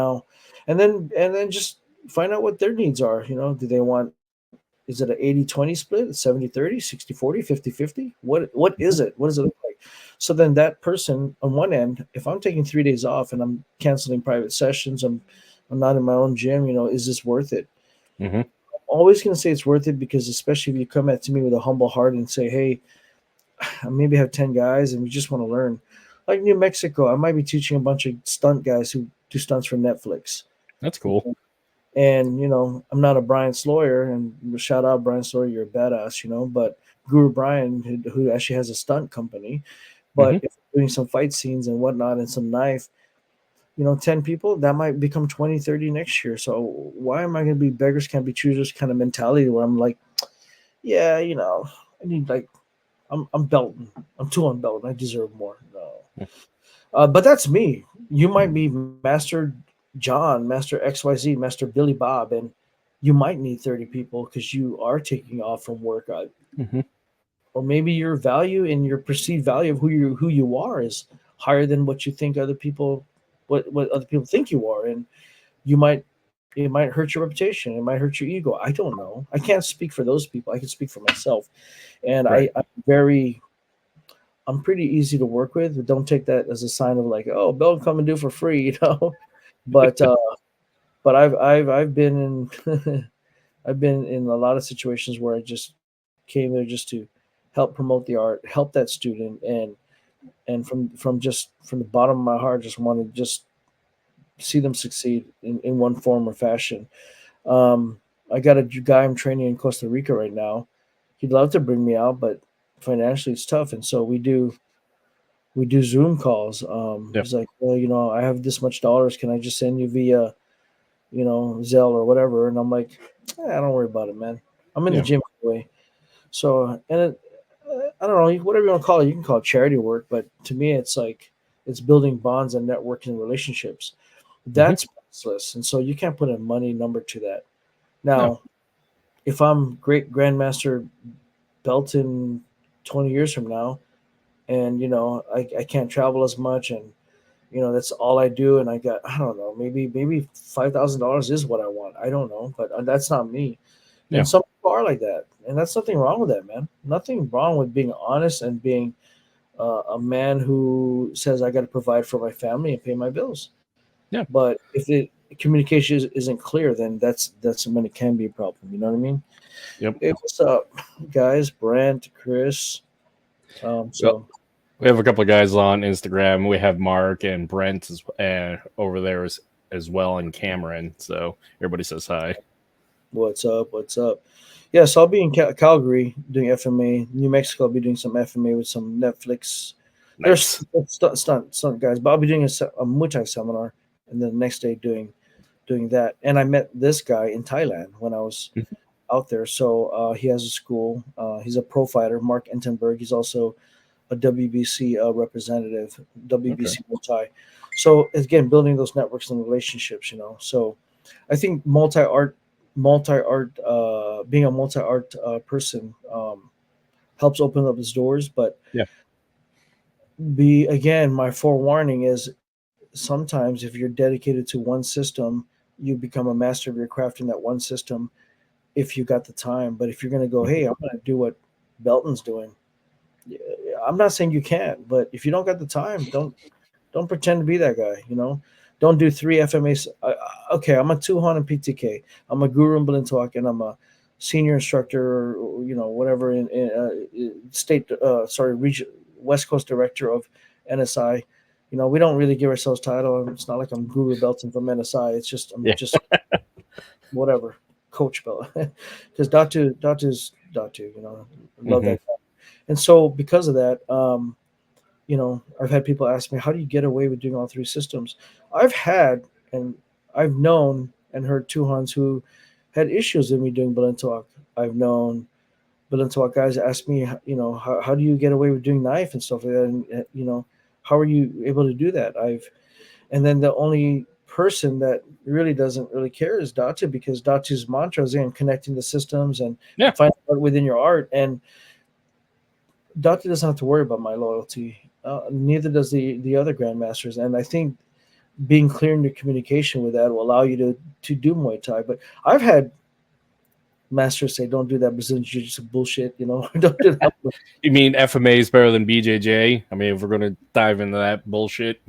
Speaker 2: then just find out what their needs are. Do they want, is it an 80-20 split, 70-30, 60-40, 50-50? What is it? What does it look like? So then that person on one end, if I'm taking 3 days off and I'm canceling private sessions, I'm not in my own gym, is this worth it?
Speaker 1: Mm-hmm.
Speaker 2: I'm always going to say it's worth it, because especially if you come at to me with a humble heart and say, hey, I maybe have 10 guys and we just want to learn. Like New Mexico, I might be teaching a bunch of stunt guys who do stunts for Netflix.
Speaker 1: That's cool.
Speaker 2: And, I'm not a Brian Sloyer, and shout out Brian Sloyer, you're a badass, but Guru Brian, who actually has a stunt company,
Speaker 1: Hmm.
Speaker 2: but if doing some fight scenes and whatnot and some knife, 10 people, that might become 20, 30 next year. So why am I going to be beggars can't be choosers kind of mentality where I'm like, yeah, I need like, I'm Belton. I'm TUHON Belton. I deserve more. No. But that's me. You might be Master John, Master XYZ, Master Billy Bob, and you might need 30 people because you are taking off from work.
Speaker 1: Hmm.
Speaker 2: Or maybe your value and your perceived value of who you are is higher than what you think other people what other people think you are. And you might it might hurt your reputation, it might hurt your ego. I don't know. I can't speak for those people. I can speak for myself. And
Speaker 1: Right.
Speaker 2: I'm pretty easy to work with, but don't take that as a sign of like, oh, Bill, come and do for free, But I've been in I've been in a lot of situations where I just came there just to help promote the art, help that student, and from the bottom of my heart, just want to just see them succeed in one form or fashion. I got a guy I'm training in Costa Rica right now. He'd love to bring me out, but financially it's tough, and so we do Zoom calls.
Speaker 1: Yep.
Speaker 2: He's like, well, I have this much dollars. Can I just send you via, Zelle or whatever? And I'm like, don't worry about it, man. I'm in the
Speaker 1: Yeah.
Speaker 2: gym anyway. So, I don't know, whatever you want to call it. You can call it charity work, but to me, it's like it's building bonds and networking relationships.
Speaker 1: Hmm.
Speaker 2: That's priceless, and so you can't put a money number to that.
Speaker 1: No.
Speaker 2: Now, if I'm great Grandmaster Belton 20 years from now, and I can't travel as much, and that's all I do, and I don't know, maybe $5,000 is what I want. I don't know, but that's not me.
Speaker 1: Yeah.
Speaker 2: And some people are like that, and that's nothing wrong with that, man. Nothing wrong with being honest and being a man who says I got to provide for my family and pay my bills.
Speaker 1: Yeah.
Speaker 2: But if the communication isn't clear, then that's when it can be a problem. You know what I mean?
Speaker 1: Yep.
Speaker 2: Hey, what's up, guys? Brent, Chris.
Speaker 1: Well,
Speaker 2: So
Speaker 1: we have a couple of guys on Instagram. We have Mark and Brent over there as well, and Cameron. So everybody says hi.
Speaker 2: what's up? What's up? Yeah, so I'll be in Calgary doing FMA. New Mexico, I'll be doing some FMA with some Netflix. There's
Speaker 1: Nice.
Speaker 2: stunt guys, but I'll be doing a Muay Thai seminar, and then the next day doing that. And I met this guy in Thailand when I was out there. So he has a school. He's a pro fighter, Mark Entenberg. He's also a WBC representative,
Speaker 1: Okay.
Speaker 2: WBC Muay Thai. So again, building those networks and relationships. So I think being a multi art person helps open up his doors. But
Speaker 1: Yeah.
Speaker 2: be again, my forewarning is sometimes if you're dedicated to one system, you become a master of your craft in that one system if you got the time. But if you're going to go,
Speaker 1: Mhm.
Speaker 2: hey, I'm going to do what Belton's doing, yeah, I'm not saying you can't, but if you don't got the time, don't pretend to be that guy. Don't do three FMAs. Okay, I'm a TUHON and PTK. I'm a guru in Balintawak, and I'm a senior instructor, or, whatever in state, region, West Coast director of NSI. We don't really give ourselves title. It's not like I'm Guru Belton from NSI. It's just I'm
Speaker 1: Yeah.
Speaker 2: just whatever coach belt because Datu's Datu. Love
Speaker 1: Hmm.
Speaker 2: that guy. And so because of that, I've had people ask me, how do you get away with doing all three systems? I've had, and I've known and heard Tuhans who had issues in me doing Balintawak. I've known Balintawak guys ask me, how do you get away with doing knife and stuff like that? And, how are you able to do that? And then the only person that really doesn't really care is Datu because Datu's mantra is in connecting the systems and
Speaker 1: Yeah.
Speaker 2: finding out within your art. And Datu doesn't have to worry about my loyalty. Neither does the other grandmasters. And I think being clear in your communication with that will allow you to do Muay Thai. But I've had masters say, "Don't do that Brazilian Jiu-Jitsu bullshit." Don't do that.
Speaker 1: You mean FMA is better than BJJ? I mean, if we're gonna dive into that bullshit.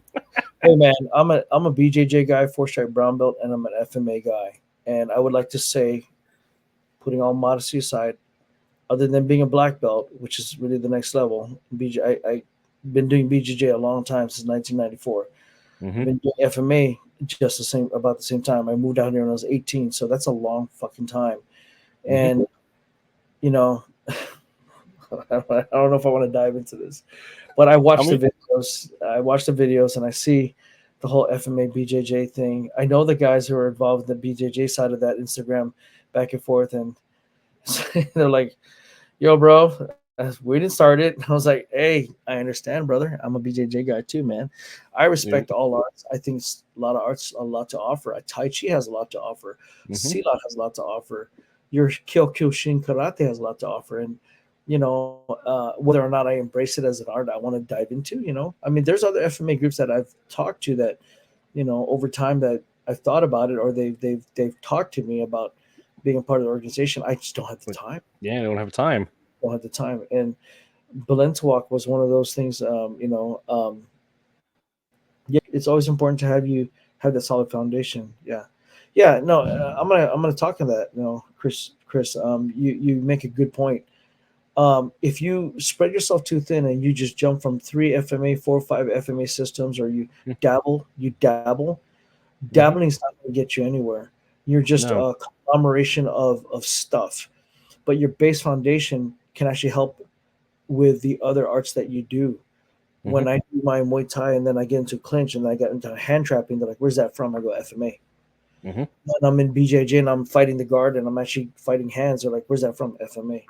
Speaker 2: Hey man, I'm a BJJ guy, four stripe brown belt, and I'm an FMA guy. And I would like to say, putting all modesty aside, other than being a black belt, which is really the next level. I been doing BJJ a long time, since 1994. I've
Speaker 1: Mm-hmm.
Speaker 2: been doing FMA just about the same time. I moved out here when I was 18, so that's a long fucking time.
Speaker 1: Mm-hmm.
Speaker 2: And you know, I don't know if I want to dive into this, but I
Speaker 1: Tell
Speaker 2: watched the
Speaker 1: me.
Speaker 2: videos. I watched the videos, and I see the whole FMA BJJ thing. I know the guys who are involved in the BJJ side of that Instagram back and forth, and they're like, "Yo, bro, we didn't start it." I was like, "Hey, I understand, brother. I'm a BJJ guy too, man. I
Speaker 1: Yeah.
Speaker 2: respect all arts. I think a lot of arts a lot to offer. Tai Chi has a lot to offer.
Speaker 1: Mm-hmm.
Speaker 2: Silat has a lot to offer. Your Kyokushin Karate has a lot to offer, and whether or not I embrace it as an art, I want to dive into. I mean, there's other FMA groups that I've talked to that, over time that I've thought about it, or they've talked to me about being a part of the organization. I just don't have the
Speaker 1: But
Speaker 2: time.
Speaker 1: yeah, I don't have time.
Speaker 2: Don't have the time. And Balintawak was one of those things. Yeah, it's always important to have that solid foundation. Yeah, yeah. No, I'm gonna talk on that. Chris, you make a good point. If you spread yourself too thin and you just jump from 3 FMA, 4 or 5 FMA systems, or you dabble,
Speaker 1: Mm-hmm.
Speaker 2: dabbling is not going to get you anywhere. You're just
Speaker 1: No.
Speaker 2: a conglomeration of stuff, but your base foundation can actually help with the other arts that you do.
Speaker 1: Mm-hmm.
Speaker 2: When I do my Muay Thai and then I get into clinch and I get into hand trapping, they're like, "Where's that from?" I go FMA.
Speaker 1: Mm-hmm.
Speaker 2: When I'm in BJJ and I'm fighting the guard and I'm actually fighting hands, they're like, "Where's that from?" FMA.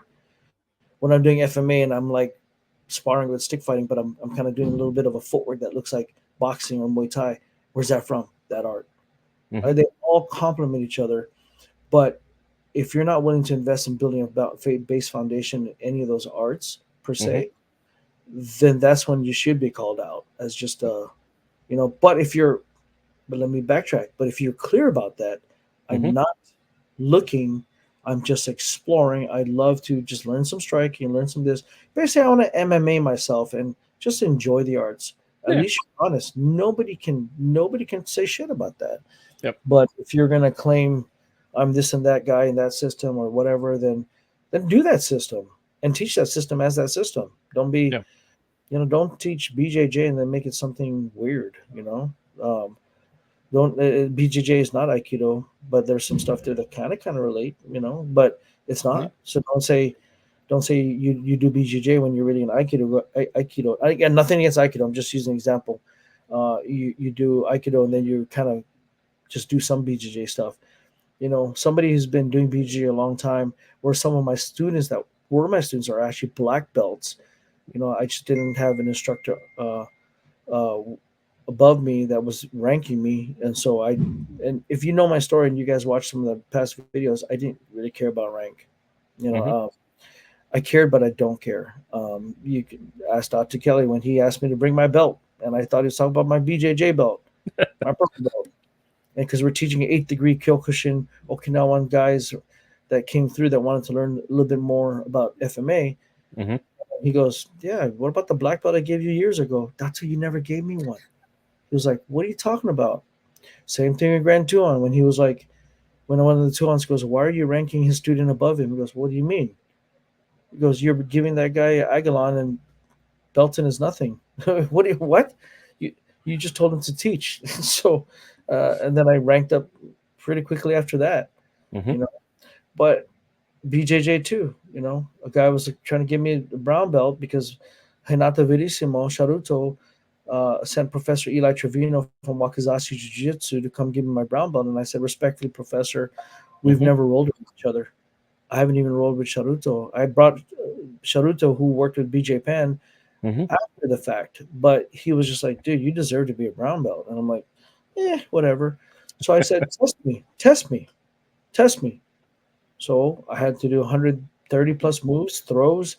Speaker 2: When I'm doing FMA and I'm like sparring with stick fighting, but I'm kind of doing a little bit of a footwork that looks like boxing or Muay Thai. Where's that from? That art.
Speaker 1: Mm-hmm.
Speaker 2: They all complement each other, but if you're not willing to invest in building a base foundation in any of those arts per
Speaker 1: Mm-hmm.
Speaker 2: se, then that's when you should be called out as just But let me backtrack. But if you're clear about that,
Speaker 1: Mm-hmm.
Speaker 2: I'm not looking. I'm just exploring. I'd love to just learn some striking, learn some this. Basically, I want to MMA myself and just enjoy the arts. At
Speaker 1: Yeah.
Speaker 2: least you're honest. Nobody can say shit about that.
Speaker 1: Yep.
Speaker 2: But if you're gonna claim I'm this and that guy in that system or whatever, then do that system and teach that system as that system. Don't be,
Speaker 1: Yeah.
Speaker 2: don't teach BJJ and then make it something weird. Um, don't BJJ is not Aikido, but there's some stuff there that kind of relate. But it's
Speaker 1: Yeah.
Speaker 2: not. So don't say you do BJJ when you're really in Aikido. Aikido. I got nothing against Aikido. I'm just using an example. You do Aikido and then you kind of just do some BJJ stuff. Somebody who's been doing BJJ a long time, where some of my students that were my students are actually black belts. I just didn't have an instructor uh, above me that was ranking me, and so and if you know my story and you guys watch some of the past videos, I didn't really care about rank. You know,
Speaker 1: Mm-hmm.
Speaker 2: uh, I cared, but I don't care. You can ask Dr. Kelly when he asked me to bring my belt, and I thought he was talking about my BJJ belt, my purple belt, and because we're teaching 8th degree Kyokushin Okinawan guys that came through that wanted to learn a little bit more about FMA.
Speaker 1: Mm-hmm.
Speaker 2: He goes, "Yeah, what about the black belt I gave you years ago? That's who you never gave me one." He was like, "What are you talking about?" Same thing with Grand Tuhon when he was like, when one of the Tuhons goes, "Why are you ranking his student above him?" He goes, "What do you mean?" He goes, "You're giving that guy Agalon and Belton is nothing." What? You you just told him to teach. So, and then I ranked up pretty quickly after that,
Speaker 1: Mm-hmm.
Speaker 2: you know. But BJJ too, a guy was like, trying to give me a brown belt because Hinata Verissimo Sharuto sent Professor Eli Trevino from Wakazashi Jiu-Jitsu to come give me my brown belt. And I said, respectfully, Professor, we've
Speaker 1: Mm-hmm.
Speaker 2: never rolled with each other. I haven't even rolled with Sharuto. I brought Sharuto, who worked with BJ Penn,
Speaker 1: Mm-hmm.
Speaker 2: after the fact. But he was just like, dude, you deserve to be a brown belt. And I'm like, whatever. So I said, test me, test me. So I had to do 130 plus moves, throws,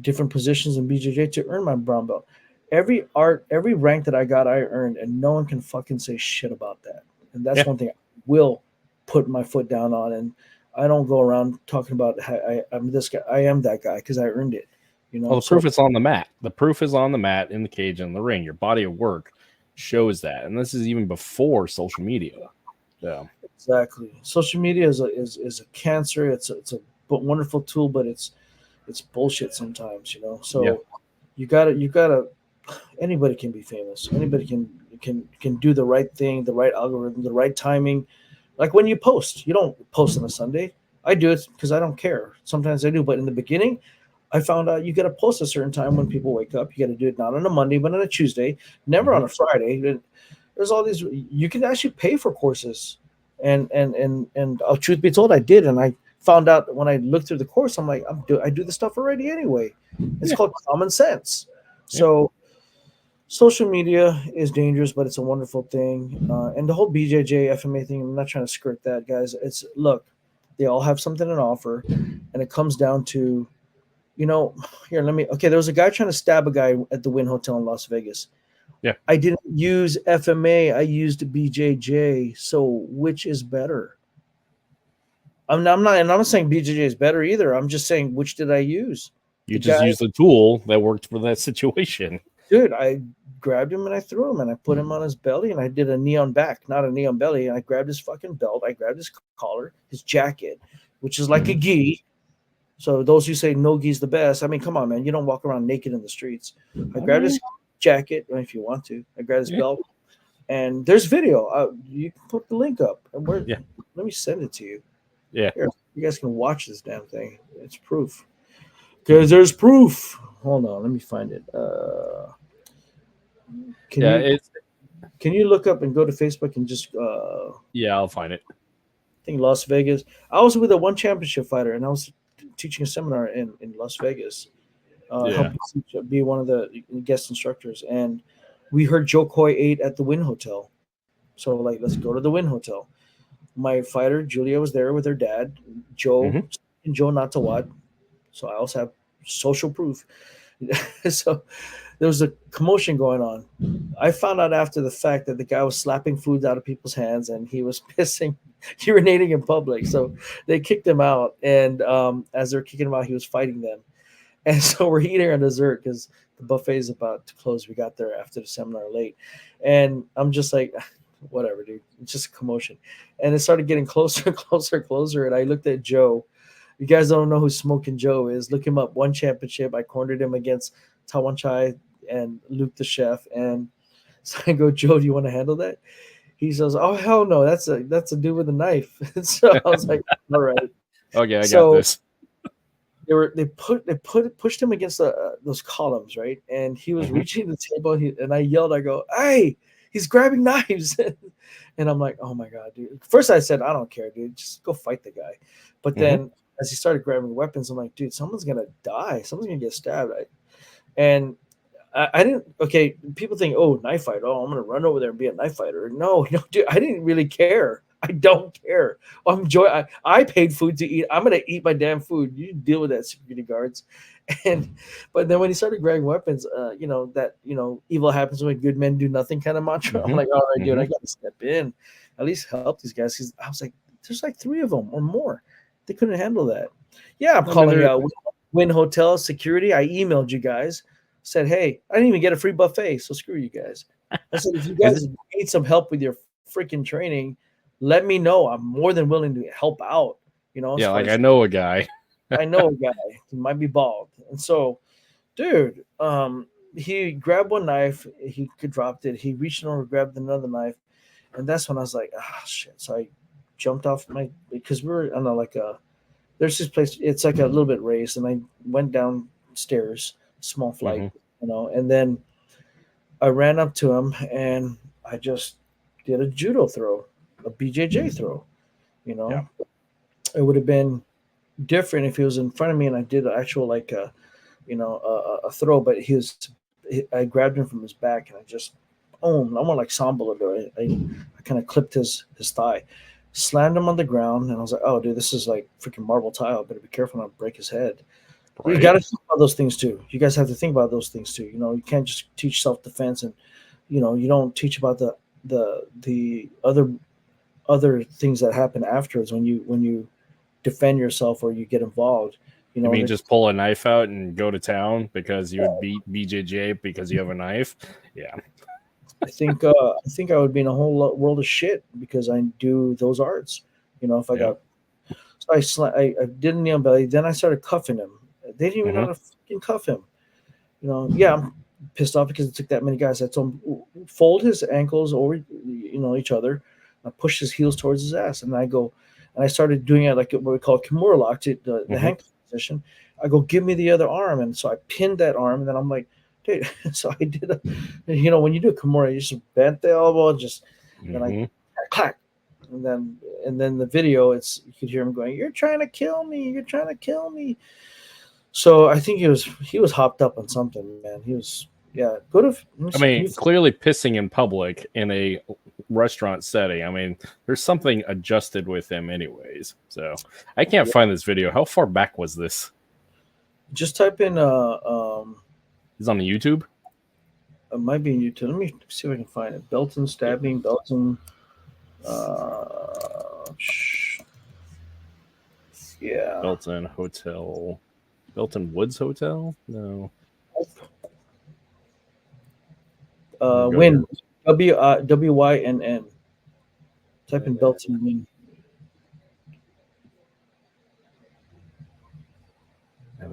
Speaker 2: different positions in BJJ to earn my brown belt. Every rank that I got, I earned, and no one can fucking say shit about that. And that's
Speaker 1: Yeah.
Speaker 2: one thing I will put my foot down on. And I don't go around talking about I'm this guy. I am that guy because I earned it.
Speaker 1: Well, the
Speaker 2: So
Speaker 1: proof is on the mat. The proof is on the mat, in the cage, and in the ring. Your body of work shows that, and this is even before social media. Yeah.
Speaker 2: exactly, social media is a cancer. It's a wonderful tool, but it's bullshit sometimes, you know. So you gotta anybody can be famous. Anybody can do the right thing, the right algorithm, the right timing. Like when you post, you don't post on a Sunday. I do it because I don't care. Sometimes I do, but in the beginning, I found out you got to post a certain time when people wake up. You got to do it not on a Monday, but on a Tuesday, never on a Friday. There's all these. You can actually pay for courses, and truth be told, I did, and I found out when I looked through the course, I'm like, I do the stuff already anyway. It's called common sense. So social media is dangerous, but it's a wonderful thing. And the whole BJJ FMA thing, I'm not trying to skirt that, guys. It's look, they all have something to offer, and it comes down to, you know, here, okay, there was a guy trying to stab a guy at the Wynn Hotel in Las Vegas.
Speaker 1: Yeah.
Speaker 2: I didn't use FMA, I used BJJ. So which is better? I'm not saying BJJ is better either. I'm just saying, which did I use?
Speaker 1: You just used the tool that worked for that situation.
Speaker 2: Dude, I grabbed him and I threw him and I put him on his belly and I did a knee on back, not a knee on belly. And I grabbed his fucking belt. I grabbed his collar, his jacket, which is like a gi. So those who say no gi's the best, I mean, come on, man. You don't walk around naked in the streets. I grabbed his jacket, if you want to. I grabbed his belt. And there's video. You can put the link up. Let me send it to you.
Speaker 1: Yeah.
Speaker 2: Here, you guys can watch this damn thing. It's proof. Because there's proof. Hold on, let me find it. Can you look up and go to Facebook and just
Speaker 1: I'll find it.
Speaker 2: I think Las Vegas. I was with a one championship fighter and I was teaching a seminar in Las Vegas. Be one of the guest instructors, and we heard Joe Coy ate at the Wynn Hotel. So like, let's go to the Wynn Hotel. My fighter Julia was there with her dad, Joe, and Joe not to what. So I also have social proof. So there was a commotion going on. I found out after the fact that the guy was slapping food out of people's hands and he was urinating in public. So they kicked him out. And as they're kicking him out, he was fighting them. And so we're eating our dessert because the buffet is about to close. We got there after the seminar late. And I'm just like, whatever, dude. It's just a commotion. And it started getting closer and closer and closer. And I looked at Joe. You guys don't know who Smoking Joe is. Look him up. One championship. I cornered him against Tawan Chai and Luke the chef. And so I go, Joe, do you want to handle that? He says, oh, hell no. That's a dude with a knife. So I was like, all right.
Speaker 1: Okay, I got this.
Speaker 2: They pushed him against those columns, right? And he was reaching the table, and I yelled, I go, hey, he's grabbing knives. And I'm like, oh my God, dude. First I said, I don't care, dude. Just go fight the guy. But then as he started grabbing weapons, I'm like, dude, someone's going to die. Someone's going to get stabbed. And I didn't, okay, people think, oh, knife fight. Oh, I'm going to run over there and be a knife fighter. No, dude, I didn't really care. I don't care. I paid food to eat. I'm going to eat my damn food. You deal with that, security guards. But then when he started grabbing weapons, evil happens when good men do nothing kind of mantra. I'm like, all right, dude, I got to step in, at least help these guys. Because I was like, there's like 3 of them or more. They couldn't handle that. Yeah, I'm calling you out. Wynn Hotel security. I emailed you guys. Said, hey, I didn't even get a free buffet, so screw you guys. I said, if you guys need some help with your freaking training, let me know. I'm more than willing to help out. You know,
Speaker 1: I know a guy.
Speaker 2: I know a guy. He might be bald. And so, dude, he grabbed one knife. He dropped it. He reached over, grabbed another knife. And that's when I was like, shit. So I jumped off because we were on there's this place. It's like a little bit raised. And I went downstairs, small flight, and then I ran up to him and I just did a judo throw, a BJJ throw. It would have been different if he was in front of me and I did an actual a throw, but I grabbed him from his back and I just I went like samba. I kind of clipped his thigh, slammed him on the ground, and I was like, oh dude, this is like freaking marble tile. Better be careful not to break his head. Right. You got to think about those things too. You guys have to think about those things too. You can't just teach self-defense and you don't teach about the other things that happen afterwards when you defend yourself or you get involed.
Speaker 1: You mean just pull a knife out and go to town because you would beat BJJ because you have a knife? Yeah.
Speaker 2: I think I would be in a whole world of shit because I do those arts. If I got So I did a knee on belly. Then I started cuffing him. They didn't even know how to fucking cuff him. Yeah, I'm pissed off because it took that many guys. I told him fold his ankles over, each other. I push his heels towards his ass, and I started doing it like what we call Kimura lock, the handcuff position. I go, give me the other arm, and so I pinned that arm, and then I'm like, dude. So I did when you do a Kimura, you just bent the elbow, then I clack, and then the video, you could hear him going, "You're trying to kill me! You're trying to kill me!" So I think he was hopped up on something, man. He was, yeah.
Speaker 1: Clearly pissing in public in a restaurant setting. I mean, there's something adjusted with him anyways. So I can't find this video. How far back was this?
Speaker 2: Just type in
Speaker 1: He's on the YouTube?
Speaker 2: It might be in YouTube. Let me see if I can find it. Belton stabbing, Belton yeah.
Speaker 1: Belton Hotel. Belton Woods Hotel? No.
Speaker 2: Win. WYNN. Type in Belton Win.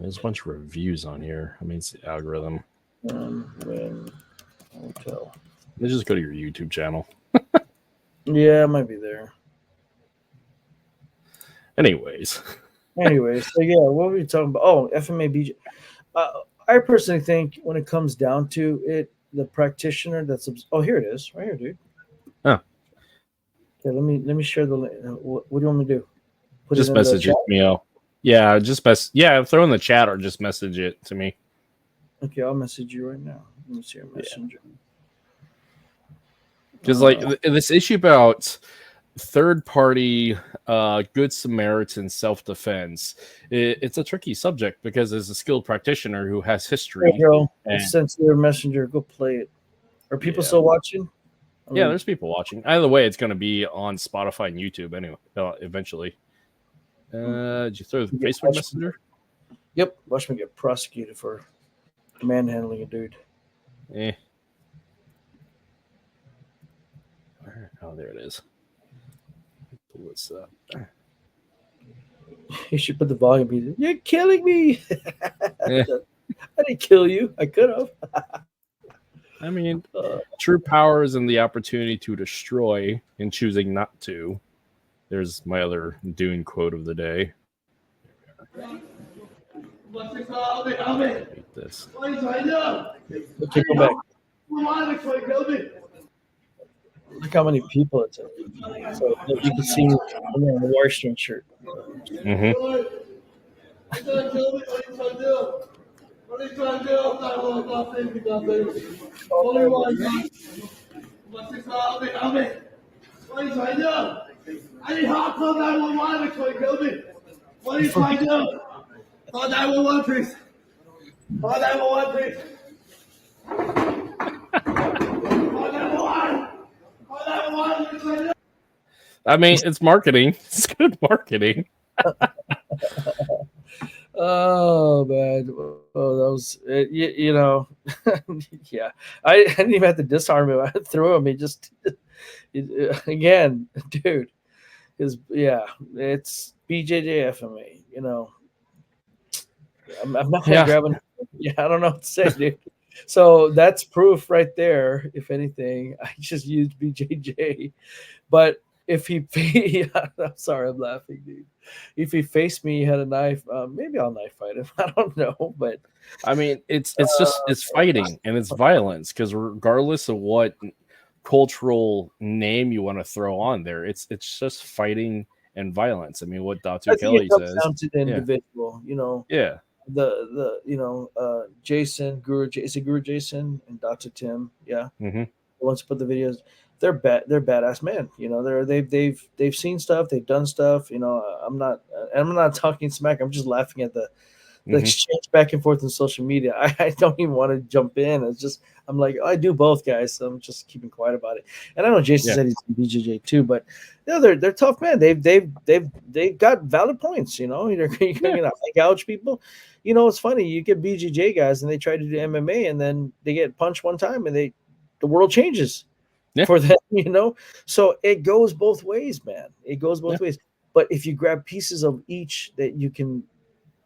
Speaker 1: There's a bunch of reviews on here. I mean, it's the algorithm.
Speaker 2: Win Hotel.
Speaker 1: Let's just go to your YouTube channel.
Speaker 2: Yeah, it might be there.
Speaker 1: Anyways,
Speaker 2: so yeah, what were we talking about? Oh, FMA-BJ. I personally think when it comes down to it, the practitioner here it is, right here, dude.
Speaker 1: Oh.
Speaker 2: Okay, let me share the link. What do you want me to do?
Speaker 1: Just message it to me. Yeah, throw in the chat or just message it to me.
Speaker 2: Okay, I'll message you right now. Let me see your messenger.
Speaker 1: Because this issue about third-party Good Samaritan self-defense, it's a tricky subject because as a skilled practitioner who has history.
Speaker 2: Hey, girl, sent your messenger. Go play it. Are people still watching?
Speaker 1: Yeah, there's people watching. Either way, it's going to be on Spotify and YouTube anyway. Eventually. Did you throw the Facebook Messenger?
Speaker 2: Yep. Watch me get prosecuted for manhandling a dude.
Speaker 1: Oh, there it is. Pull this up.
Speaker 2: You should put the volume. You're killing me. I didn't kill you. I could have.
Speaker 1: I mean, true power is in the opportunity to destroy and choosing not to. There's my other Dune quote of the day. Read this.
Speaker 2: Okay, go back. Look how many people it's in. So you can see me in the Warstring shirt.
Speaker 3: What are you trying to do? I need hardcore 911 before you kill me. What are you trying to do? Call 911, please. Call 911, please. Call 911. Call 911.
Speaker 1: I mean, it's marketing. It's good marketing.
Speaker 2: Oh man! Oh, that was yeah. I didn't even have to disarm him. I threw him. He just again, dude. It's BJJ FMA. I'm not gonna grab him. Yeah, I don't know what to say, dude. So that's proof right there. If anything, I just used BJJ, but if he, I'm sorry, I'm laughing, dude. If he faced me, he had a knife. Maybe I'll knife fight him. I don't know, but
Speaker 1: I mean, it's fighting and it's violence because regardless of what cultural name you want to throw on there, it's just fighting and violence. I mean, what Dr. Kelly says.
Speaker 2: Down to the individual,
Speaker 1: Yeah.
Speaker 2: Jason Guro, is it Guro Jason and Dr. Tim? Yeah.
Speaker 1: Mm-hmm.
Speaker 2: The ones who put the videos. They're badass men. They've seen stuff. They've done stuff. I'm not talking smack. I'm just laughing at the exchange back and forth on social media. I don't even want to jump in. It's just I'm like, I do both, guys. So I'm just keeping quiet about it. And I know Jason said he's in BJJ too, but they're tough men. They've got valid points. You're gonna gouge people. It's funny. You get BJJ guys and they try to do MMA and then they get punched one time and the world changes. For them, so it goes both ways, man. It goes both ways. But if you grab pieces of each that you can,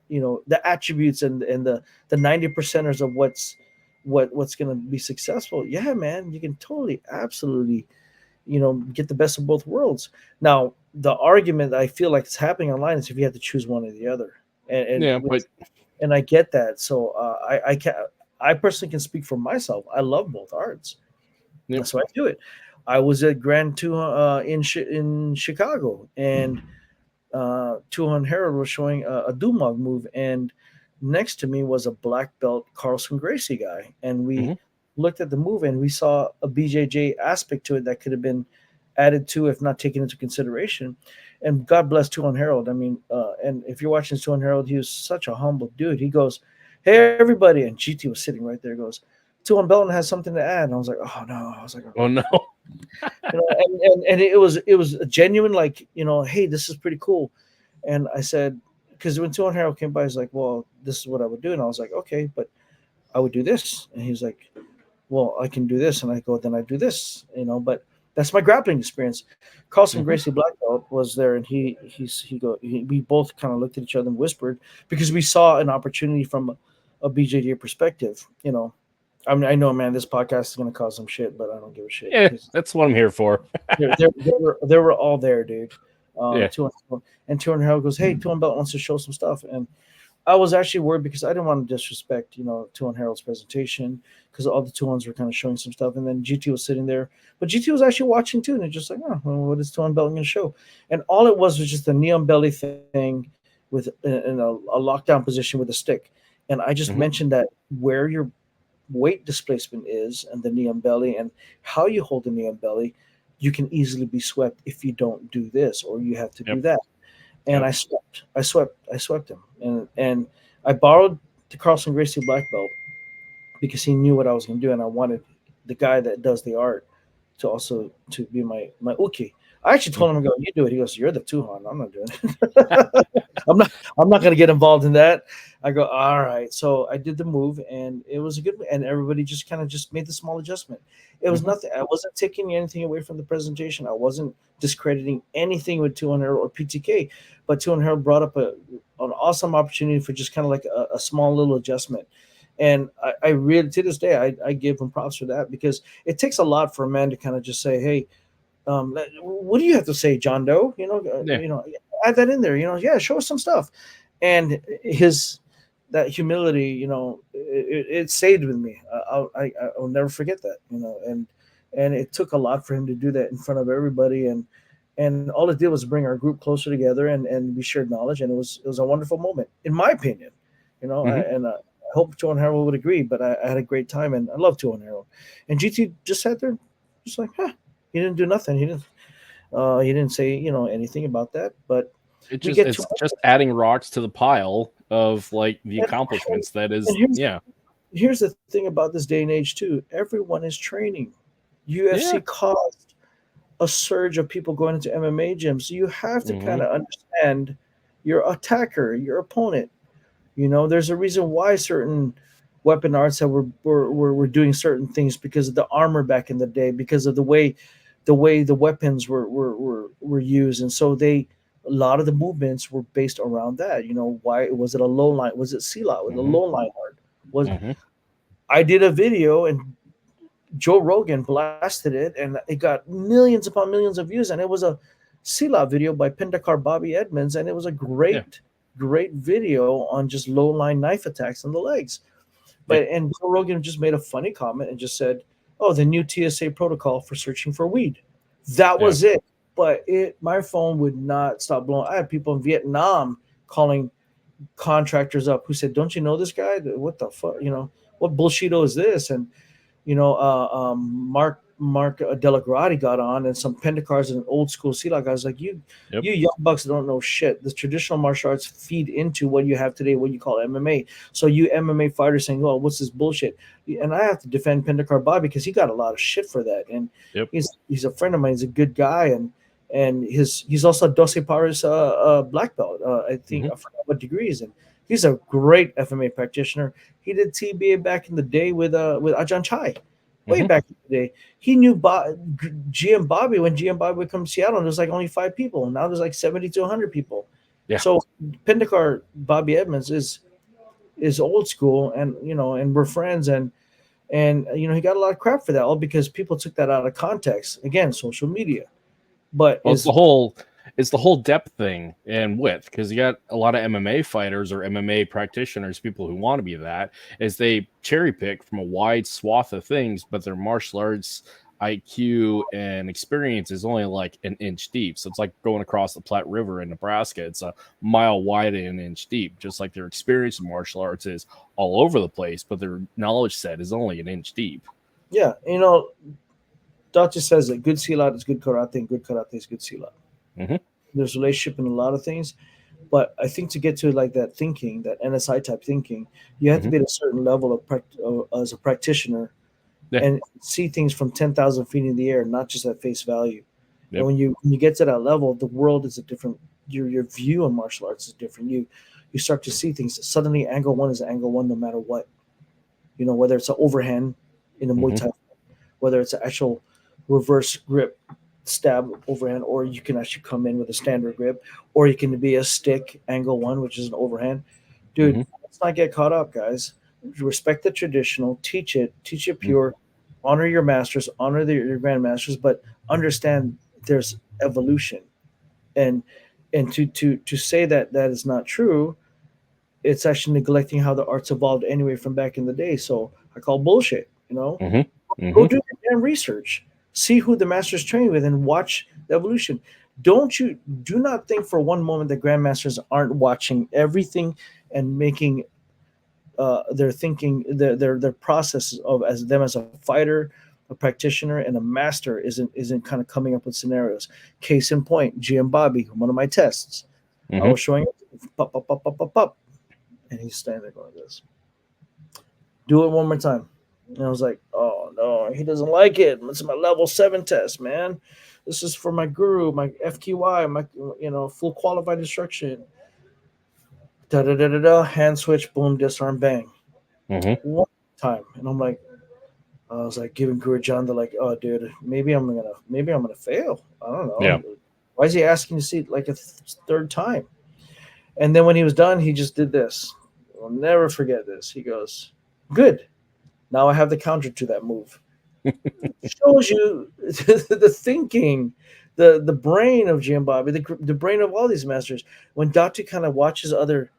Speaker 2: the attributes and the 90%ers of what's going to be successful, yeah, man, you can totally, absolutely, get the best of both worlds. Now, the argument I feel like it's happening online is if you have to choose one or the other,
Speaker 1: Yeah, but
Speaker 2: and I get that. So I personally can speak for myself. I love both arts.
Speaker 1: Yep.
Speaker 2: That's why I do it. I was at Grand TUHON in Chicago, and TUHON Herald was showing a Dumog move, and next to me was a black belt Carlson Gracie guy, and we looked at the move and we saw a BJJ aspect to it that could have been added to, if not taken into consideration. And God bless TUHON Herald. I mean, and if you're watching TUHON Herald, he was such a humble dude. He goes, "Hey everybody," and GT was sitting right there. He goes, "TUHON Belton has something to add," and I was like, "Oh no!" I was like,
Speaker 1: oh no.
Speaker 2: And it was a genuine, like, hey, this is pretty cool. And I said, because when TUHON Herald came by, he's like, "Well, this is what I would do," and I was like, "Okay, but I would do this," and he's like, "Well, I can do this," and I go, "Then I do this," but that's my grappling experience. Carlson Gracie black belt was there, and we both kind of looked at each other and whispered, because we saw an opportunity from a BJJ perspective. I mean, I know, man, this podcast is going to cause some shit, but I don't give a shit.
Speaker 1: Yeah, that's what I'm here for.
Speaker 2: they were all there, dude.
Speaker 1: Yeah.
Speaker 2: And TUHON Herald goes, "Hey, TUHON Belt wants to show some stuff," and I was actually worried because I didn't want to disrespect, TUHON Herald's presentation, because all the TUHONs were kind of showing some stuff, and then GT was sitting there, but GT was actually watching too, and they're just like, "Oh, well, what is TUHON Belt going to show?" And all it was just a neon belly thing with in a lockdown position with a stick, and I just mentioned that where your weight displacement is and the neon belly and how you hold the neon belly, you can easily be swept if you don't do this, or you have to do that. And I swept him, and I borrowed the Carlson Gracie black belt because he knew what I was going to do, and I wanted the guy that does the art to be my uki. I actually told him, "I go, you do it." He goes, "You're the TUHON. I'm not doing it. I'm not going to get involved in that." I go, "All right." So I did the move, and it was a good, and everybody just kind of just made the small adjustment. It was nothing. I wasn't taking anything away from the presentation. I wasn't discrediting anything with TUHON Herald or PTK, but TUHON Herald brought up an awesome opportunity for just kind of like a small little adjustment. And I really, to this day, I give him props for that, because it takes a lot for a man to kind of just say, "Hey, what do you have to say, John Doe? Add that in there. Yeah, show us some stuff." And that humility, it stayed with me. I'll never forget that. And it took a lot for him to do that in front of everybody, and all it did was bring our group closer together, and we shared knowledge, and it was a wonderful moment, in my opinion. I hope TUHON Herald would agree, but I had a great time, and I love TUHON Herald. And GT just sat there, just like, he didn't do nothing. He didn't say anything about that. But
Speaker 1: it's just adding rocks to the pile of like the accomplishments. That is,
Speaker 2: Here's the thing about this day and age too. Everyone is training. UFC caused a surge of people going into MMA gyms. So you have to kind of understand your attacker, your opponent. There's a reason why certain weapon arts that were doing certain things, because of the armor back in the day, because of the way the weapons were used, and so a lot of the movements were based around that. Why was it a low line? Was it C-Lot with a low line art? I did a video and Joe Rogan blasted it, and it got millions upon millions of views, and it was a C-Lot video by Pendakar Bobby Edmonds, and it was a great video on just low line knife attacks on the legs. And Joe Rogan just made a funny comment and just said, "Oh, the new TSA protocol for searching for weed." That was it. But my phone would not stop blowing. I had people in Vietnam calling contractors up who said, "Don't you know this guy? What the fuck? What bullshito is this?" And Mark Delagrati got on, and some Pendacars and old school C-Lot guys like, you young bucks don't know shit. The traditional martial arts feed into what you have today, what you call MMA. So you MMA fighters saying, "Oh, what's this bullshit?" And I have to defend Pendakar Bobby because he got a lot of shit for that. And he's a friend of mine. He's a good guy, and he's also a Doce Paris black belt. I think I forgot what degrees, and he's a great FMA practitioner. He did TBA back in the day with Ajahn Chai. way back in the day. He knew GM Bobby when GM Bobby would come to Seattle, and there's like only 5 people. Now there's like 70 to 100 people.
Speaker 1: Yeah.
Speaker 2: So Pendekar Bobby Edmonds is old school, and and we're friends, and he got a lot of crap for that, all because people took that out of context. Again, social media. But
Speaker 1: well, it's the whole depth thing and width, because you got a lot of MMA fighters or MMA practitioners, people who want to be that, is they cherry pick from a wide swath of things, but their martial arts IQ and experience is only like an inch deep. So it's like going across the Platte River in Nebraska. It's a mile wide and an inch deep, just like their experience in martial arts is all over the place, but their knowledge set is only an inch deep.
Speaker 2: Yeah, Doctor says that good silat is good karate, and good karate is good silat. There's a relationship in a lot of things, but I think to get to like that thinking, that NSI type thinking, you have to be at a certain level of as a practitioner, and see things from 10,000 feet in the air, not just at face value. And when you get to that level, the world is a different. Your view on martial arts is different. You start to see things. Suddenly, angle one is angle one, no matter what. Whether it's an overhand in a Muay Thai, whether it's an actual reverse grip stab overhand, or you can actually come in with a standard grip, or you can be a stick angle one, which is an overhand. Dude, let's not get caught up, guys. Respect the traditional, teach it pure, honor your masters, honor your grandmasters, but understand there's evolution. And to say that is not true, it's actually neglecting how the arts evolved anyway from back in the day. So I call bullshit. Go do your damn research. See who the master's training with and watch the evolution. Do not think for one moment that grandmasters aren't watching everything and making their thinking, their process of as a fighter, a practitioner, and a master isn't kind of coming up with scenarios. Case in point, GM Bobby, one of my tests. I was showing pop, pop, pop, pop, pop, pop, and he's standing there going like this. Do it one more time. And I was like, oh no, he doesn't like it. It's my level 7 test, man. This is for my guru, my FQI, my full qualified instruction. Da da da da da. Hand switch, boom, disarm, bang. One time, and I was like giving Guru John the like, oh dude, maybe I'm gonna fail. I don't know.
Speaker 1: Yeah.
Speaker 2: Why is he asking to see it like a third time? And then when he was done, he just did this. I'll never forget this. He goes, good. Now I have the counter to that move. It shows you the thinking, the brain of GM Bobby, the brain of all these masters. When Datu kind of watches other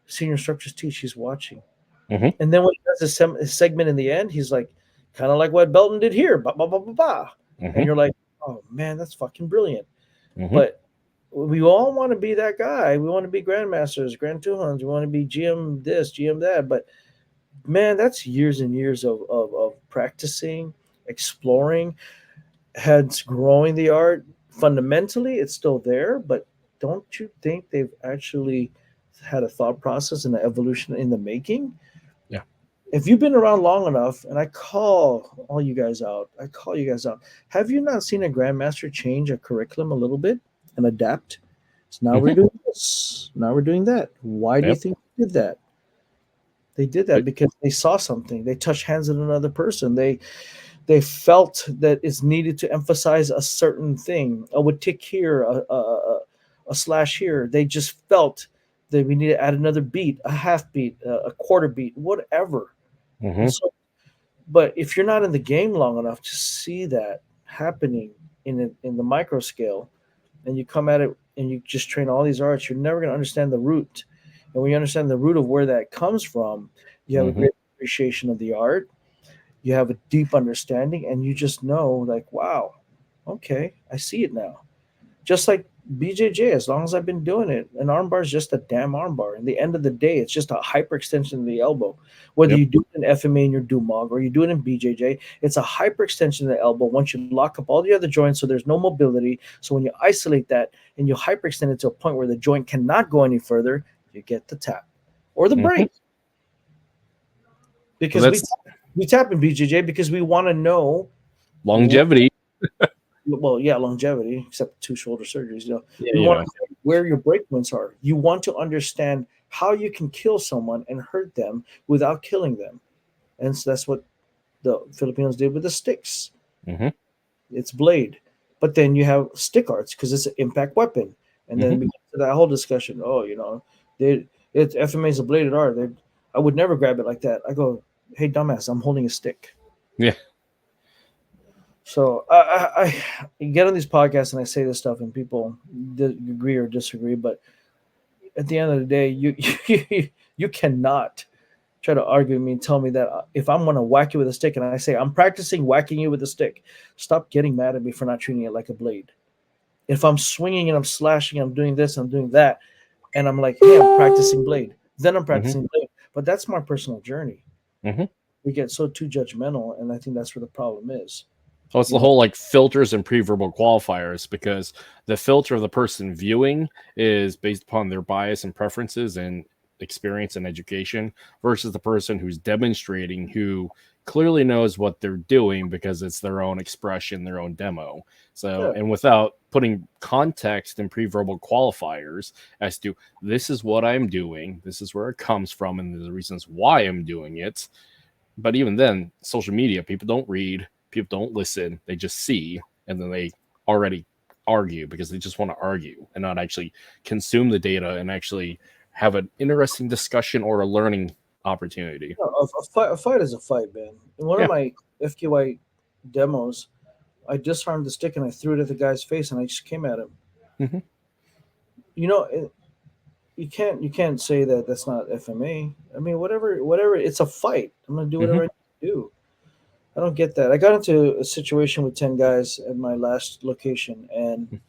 Speaker 2: senior instructors teach, he's watching. And then when he does his segment in the end, he's like, kind of like what Belton did here. Bah, bah, bah, bah, bah. And you're like, oh man, that's fucking brilliant. But we all want to be that guy. We want to be grandmasters, grand TUHONs. We want to be GM this, GM that. But man, that's years and years of practicing, exploring, heads growing the art. Fundamentally, it's still there, but don't you think they've actually had a thought process and an evolution in the making?
Speaker 1: Yeah.
Speaker 2: If you've been around long enough, and I call all you guys out, have you not seen a grandmaster change a curriculum a little bit and adapt? So now we're doing this. Now we're doing that. Why do you think they did that? They did that because they saw something. They touched hands with another person. They felt that it's needed to emphasize a certain thing. A would tick here, a slash here. They just felt that we need to add another beat, a half beat, a quarter beat, whatever. So, but if you're not in the game long enough to see that happening in the micro scale, and you come at it and you just train all these arts, you're never going to understand the root. And when you understand the root of where that comes from, you have a great appreciation of the art. You have a deep understanding, and you just know, like, wow, okay, I see it now. Just like BJJ, as long as I've been doing it, an armbar is just a damn armbar. At the end of the day, it's just a hyperextension of the elbow. Whether you do it in FMA in your Dumog or you do it in BJJ, it's a hyperextension of the elbow once you lock up all the other joints so there's no mobility. So when you isolate that and you hyperextend it to a point where the joint cannot go any further, you get the tap or the break. Because we tap in BJJ because we want to know
Speaker 1: longevity.
Speaker 2: Well, yeah, longevity, except 2 shoulder surgeries. You want to know where your break points are. You want to understand how you can kill someone and hurt them without killing them. And so that's what the Filipinos did with the sticks.
Speaker 1: Mm-hmm.
Speaker 2: It's blade. But then you have stick arts because it's an impact weapon. And then we get to that whole discussion. Oh, it's FMA is a bladed art. I would never grab it like that. I go, hey, dumbass, I'm holding a stick.
Speaker 1: Yeah.
Speaker 2: So I get on these podcasts and I say this stuff and people agree or disagree. But at the end of the day, you cannot try to argue with me and tell me that if I'm going to whack you with a stick and I say I'm practicing whacking you with a stick, stop getting mad at me for not treating it like a blade. If I'm swinging and I'm slashing, I'm doing this, I'm doing that, and I'm like, hey, I'm practicing blade, then I'm practicing blade. But that's my personal journey. We get so too judgmental, and I think that's where the problem is.
Speaker 1: Oh, it's the whole like filters and pre-verbal qualifiers, because the filter of the person viewing is based upon their bias and preferences and experience and education versus the person who's demonstrating, who clearly knows what they're doing because it's their own expression, their own demo. So, and without putting context and pre-verbal qualifiers as to this is what I'm doing, this is where it comes from, and the reasons why I'm doing it. But even then, social media, people don't read, people don't listen, they just see, and then they already argue because they just want to argue and not actually consume the data and actually have an interesting discussion or a learning opportunity.
Speaker 2: A fight is a fight, man. In one of my FQI demos, I disarmed the stick and I threw it at the guy's face and I just came at him. You can't say that that's not FMA. I mean, whatever. It's a fight. I'm gonna do whatever I do. I don't get that. I got into a situation with 10 guys at my last location, and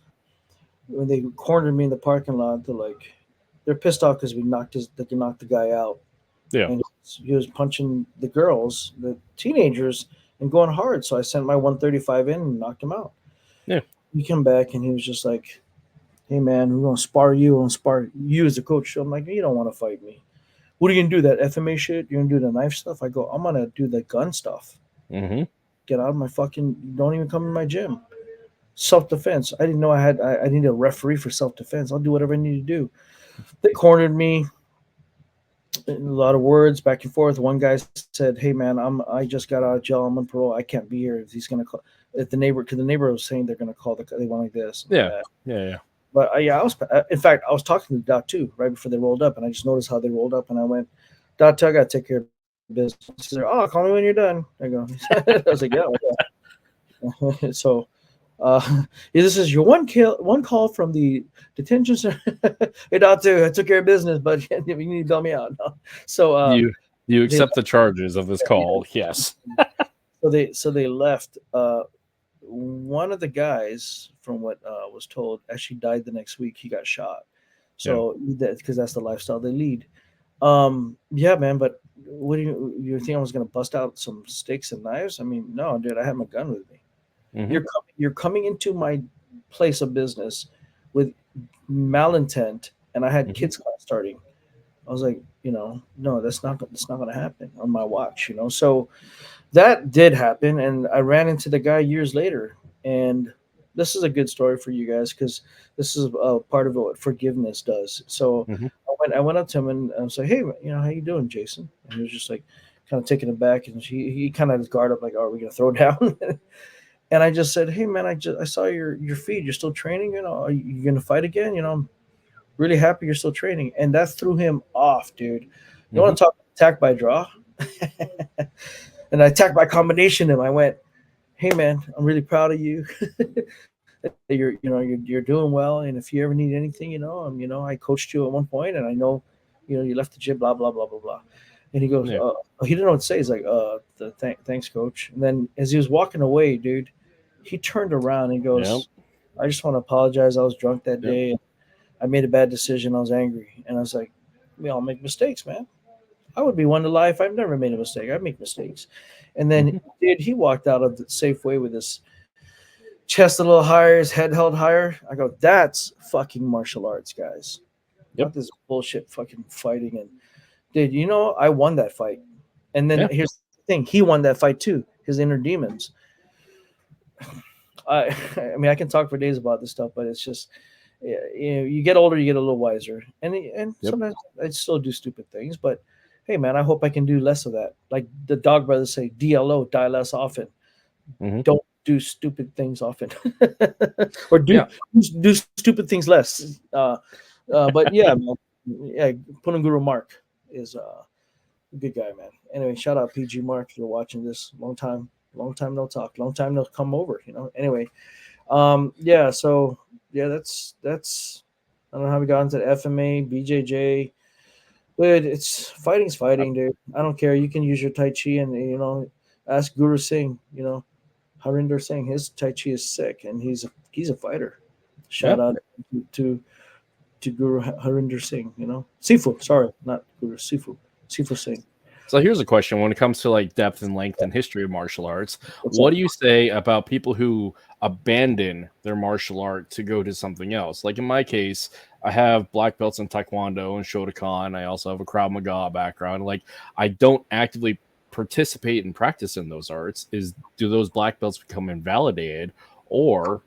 Speaker 2: when they cornered me in the parking lot, they're pissed off because they knocked the guy out.
Speaker 1: Yeah.
Speaker 2: And he was punching the girls, the teenagers, and going hard. So I sent my 135 in and knocked him out.
Speaker 1: Yeah.
Speaker 2: He came back and he was just like, hey, man, we're going to spar you. We're going to spar you as a coach. So I'm like, you don't want to fight me. What are you going to do, that FMA shit? You're going to do the knife stuff? I go, I'm going to do the gun stuff. Get out of my fucking, don't even come in my gym. Self-defense. I didn't know I need a referee for self-defense. I'll do whatever I need to do. They cornered me. A lot of words back and forth. One guy said, hey, man, I just got out of jail. I'm on parole. I can't be here. If he's going to call, if the neighbor was saying they're going to call, they want like this.
Speaker 1: Yeah.
Speaker 2: But I was talking to Dot too right before they rolled up, and I just noticed how they rolled up, and I went, Dot, I got to take care of business. He said, oh, call me when you're done. I go, I was like, yeah. So, this is your one call from the detention center. Hey, Dot, I took care of business, but you need to bail me out. No. So
Speaker 1: you accept the charges of this call? Yes.
Speaker 2: So they left. One of the guys, from what was told, actually died the next week. He got shot. So because that's the lifestyle they lead. Yeah, man. But what do you think I was going to bust out some sticks and knives? I mean, no, dude. I had my gun with me. You're coming into my place of business with malintent, and I had kids class starting. I was like, no, that's not going to happen on my watch. So that did happen, and I ran into the guy years later. And this is a good story for you guys because this is a part of what forgiveness does. So I went up to him and I was like, hey, how you doing, Jason? And he was just like kind of taken aback, and he kind of had his guard up, like, oh, are we gonna throw down? And I just said, hey, man, I saw your feed. You're still training. Are you gonna fight again? I'm really happy you're still training. And that threw him off, dude. You want to talk attack by draw? And I attacked by combination him. I went, hey, man, I'm really proud of you. You're doing well. And if you ever need anything, I coached you at one point, and I know, you left the gym, blah, blah, blah, blah, blah. And he goes, he didn't know what to say. He's like, thanks, coach. And then as he was walking away, dude, he turned around and he goes, I just want to apologize. I was drunk that day. I made a bad decision. I was angry. And I was like, we all make mistakes, man. I would be one to lie if I've never made a mistake. I make mistakes. And then he walked out of the Safeway with his chest a little higher, his head held higher. I go, that's fucking martial arts, guys. Not this bullshit fucking fighting. And dude, I won that fight. And then here's the thing. He won that fight too. His inner demons. I mean, I can talk for days about this stuff, but it's just, you get older, you get a little wiser. And sometimes I still do stupid things, but hey man, I hope I can do less of that. Like the Dog Brothers say, DLO, die less often.
Speaker 1: Mm-hmm.
Speaker 2: Don't do stupid things often, or do stupid things less. But yeah, man, yeah, Punanguru Mark is a good guy, man. Anyway, shout out PG Mark if you're watching this. Long time no talk, long time no come over. Anyway, yeah. So yeah, that's. I don't know how we got into FMA, BJJ. But fighting's fighting, dude. I don't care. You can use your Tai Chi and ask Guru Singh. Harinder Singh, his Tai Chi is sick, and he's a fighter. Shout out to Guru Harinder Singh. Sifu. Sorry, not Guru. Sifu Singh.
Speaker 1: So here's a question: when it comes to like depth and length and history of martial arts, what do you say about people who abandon their martial art to go to something else? Like in my case, I have black belts in Taekwondo and Shotokan. I also have a Krav Maga background. Like I don't actively participate and practice in those arts. Do those black belts become invalidated, or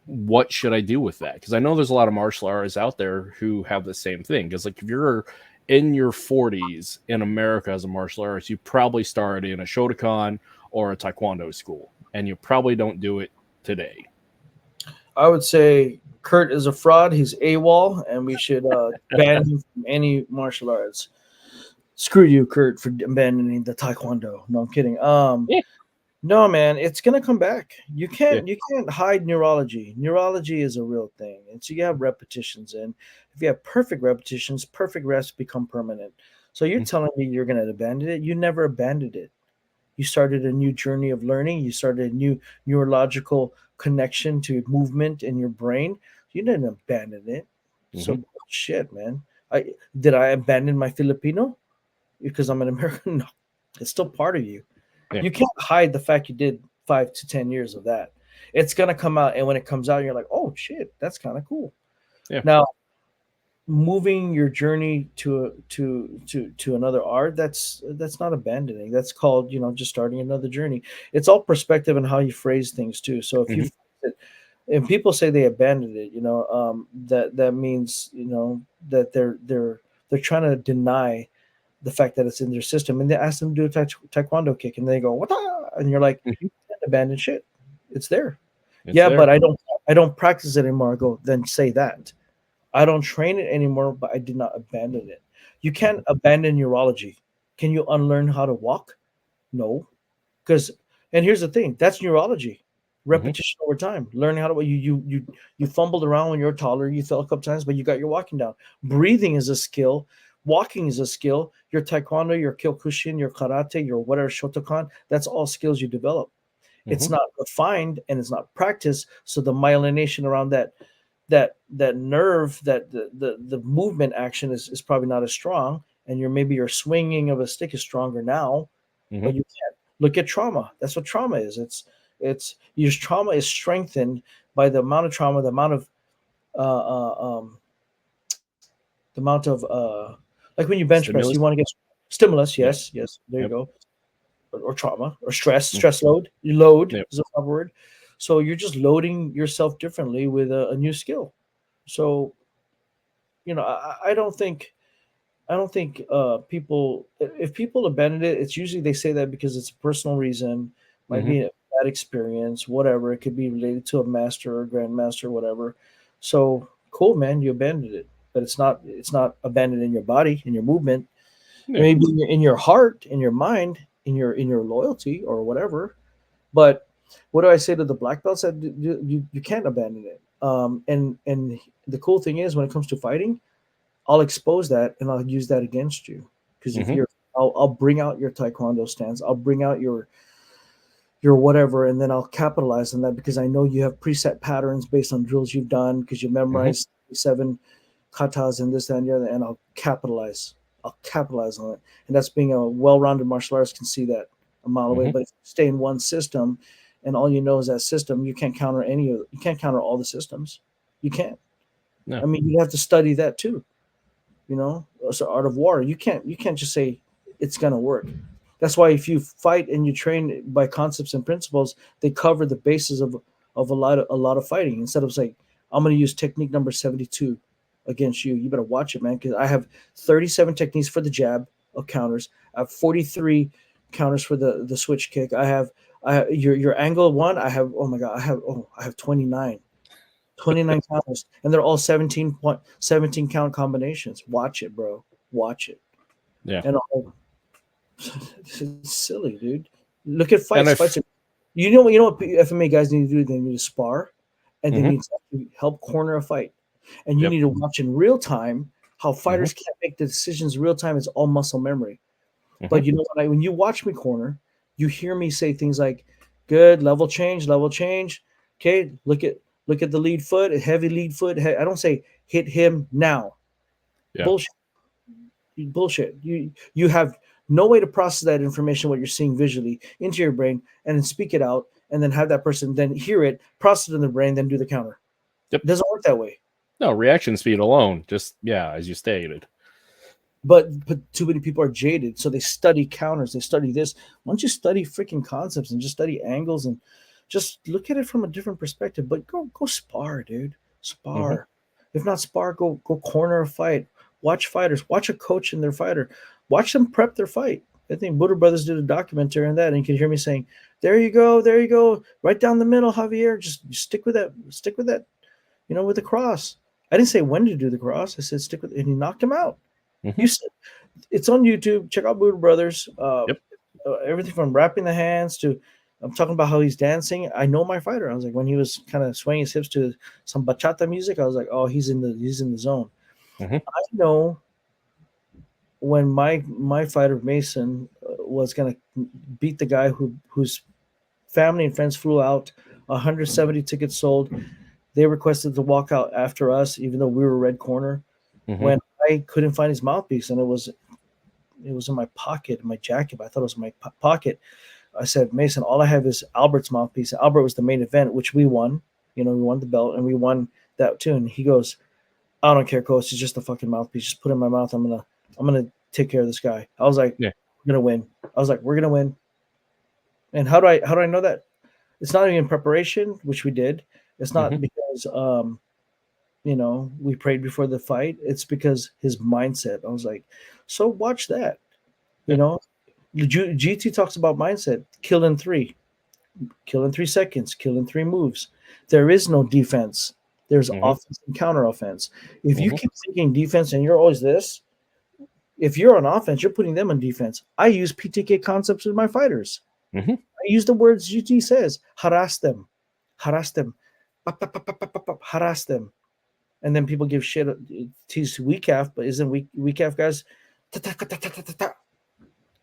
Speaker 1: what should I do with that? Because I know there's a lot of martial artists out there who have the same thing. Because like if you're in your 40s in America as a martial artist, you probably started in a Shotokan or a Taekwondo school, and you probably don't do it today.
Speaker 2: I would say Kurt is a fraud. He's AWOL, and we should ban him from any martial arts. Screw you, Kurt, for abandoning the Taekwondo. No, I'm kidding. No, man, it's gonna come back. You can't hide neurology. Neurology is a real thing, and so you have repetitions. And if you have perfect repetitions, perfect reps become permanent. So you're telling me you're gonna abandon it? You never abandoned it. You started a new journey of learning. You started a new neurological connection to movement in your brain. You didn't abandon it. So shit, man. Did I abandon my Filipino because I'm an American? No, it's still part of you. Yeah. You can't hide the fact you did 5 to 10 years of that. It's gonna come out, and when it comes out, you're like, "Oh shit, that's kind of cool." Yeah. Now, moving your journey to another art, that's not abandoning. That's called just starting another journey. It's all perspective and how you phrase things too. So if you and people say they abandoned it, that means that they're trying to deny the fact that it's in their system, and they ask them to do a taekwondo kick, and they go, "What?" And you're like, "Abandoned shit. It's there." It's there. But I don't practice it anymore. I go, then say that. I don't train it anymore, but I did not abandon it. You can't abandon neurology. Can you unlearn how to walk? No, and here's the thing: that's neurology. Repetition over time, learning how to you fumbled around when you were taller, you fell a couple times, but you got your walking down. Breathing is a skill. Walking is a skill. Your taekwondo, your kyokushin, your karate, your whatever Shotokan, that's all skills you develop. It's not refined and it's not practiced. So the myelination around that nerve, that the movement action is probably not as strong. And maybe your swinging of a stick is stronger now, but you can't. Look at trauma. That's what trauma is. It's your trauma is strengthened by the amount of trauma, the amount of like when you bench press, you want to get stimulus. Yes. There you go. Or trauma or stress load. You load is a proper word. So you're just loading yourself differently with a new skill. So, I don't think people, if people abandon it, it's usually they say that because it's a personal reason, might be a bad experience, whatever. It could be related to a master or grandmaster, whatever. So cool, man, you abandoned it. But it's not abandoned in your body, in your movement, maybe in your heart, in your mind, in your loyalty or whatever. But what do I say to the black belts? That you can't abandon it. And the cool thing is, when it comes to fighting, I'll expose that and I'll use that against you. Because if I'll bring out your taekwondo stance, I'll bring out your whatever, and then I'll capitalize on that because I know you have preset patterns based on drills you've done because you memorized 7 katas and this, that, and the other, and I'll capitalize on it. And that's being a well-rounded martial artist can see that a mile away. But if you stay in one system and all you know is that system, you can't counter all the systems. You can't. No. I mean, you have to study that too. It's the art of war. You can't just say it's gonna work. That's why if you fight and you train by concepts and principles, they cover the basis of a lot of fighting. Instead of saying, I'm gonna use technique number 72. against you. You better watch it, man, because I have 37 techniques for the jab of counters. I have 43 counters for the switch kick. I have your angle one. I have I have 29 counters, and they're all 17 count combinations. Watch it, bro. Watch it.
Speaker 1: Yeah.
Speaker 2: And it's silly, dude. Look at fights.
Speaker 1: And
Speaker 2: Fights. You know what FMA guys need to do? They need to spar, and they
Speaker 1: Mhm.
Speaker 2: need to help corner a fight. And you
Speaker 1: Yep.
Speaker 2: need to watch in real time how fighters can't make the decisions real time. It's all muscle memory. But you know what? When you watch me corner, you hear me say things like, "Good level change, level change." Okay, look at the lead foot, a heavy lead foot. I don't say hit him now.
Speaker 1: Yeah.
Speaker 2: Bullshit. You have no way to process that information, what you're seeing visually, into your brain, and then speak it out, and then have that person then hear it, process it in their brain, then do the counter.
Speaker 1: Yep.
Speaker 2: It doesn't work that way.
Speaker 1: No, reaction speed alone, just as you stated.
Speaker 2: But too many people are jaded, so they study counters, they study this. Why don't you study freaking concepts and just study angles and just look at it from a different perspective? But go spar, dude. Spar. If not spar, go corner a fight. Watch fighters. Watch a coach and their fighter. Watch them prep their fight. I think Buddha Brothers did a documentary on that, and you can hear me saying, there you go, right down the middle, Javier. Just stick with that, with the cross. I didn't say when to do the cross. I said stick with it, and he knocked him out. You said, it's on YouTube. Check out Buddha Brothers. Everything from wrapping the hands to I'm talking about how he's dancing. I know my fighter. I was like, when he was kind of swaying his hips to some bachata music, I was like, oh, he's in the zone. I know when my fighter Mason was gonna beat the guy whose family and friends flew out, 170 tickets sold. They requested to walk out after us, even though we were red corner. When I couldn't find his mouthpiece, and it was in my pocket, in my jacket, but I thought it was in my pocket. I said, Mason, all I have is Albert's mouthpiece. Albert was the main event, which we won. We won the belt, and we won that too. And he goes, I don't care, coach. It's just a fucking mouthpiece. Just put it in my mouth. I'm gonna take care of this guy. I was like, we're gonna win. I was like, we're gonna win. And how do I know that? It's not even in preparation, which we did. It's not because we prayed before the fight. It's because his mindset. I was like, so watch that. GT talks about mindset. Kill in 3 seconds, kill in 3 moves. There is no defense. There's offense and counter offense. If you keep thinking defense and you're always this, if you're on offense, you're putting them on defense. I use PTK concepts with my fighters. I use the words GT says, harass them, harass them. And then people give shit, tease weak half, but isn't weak half guys?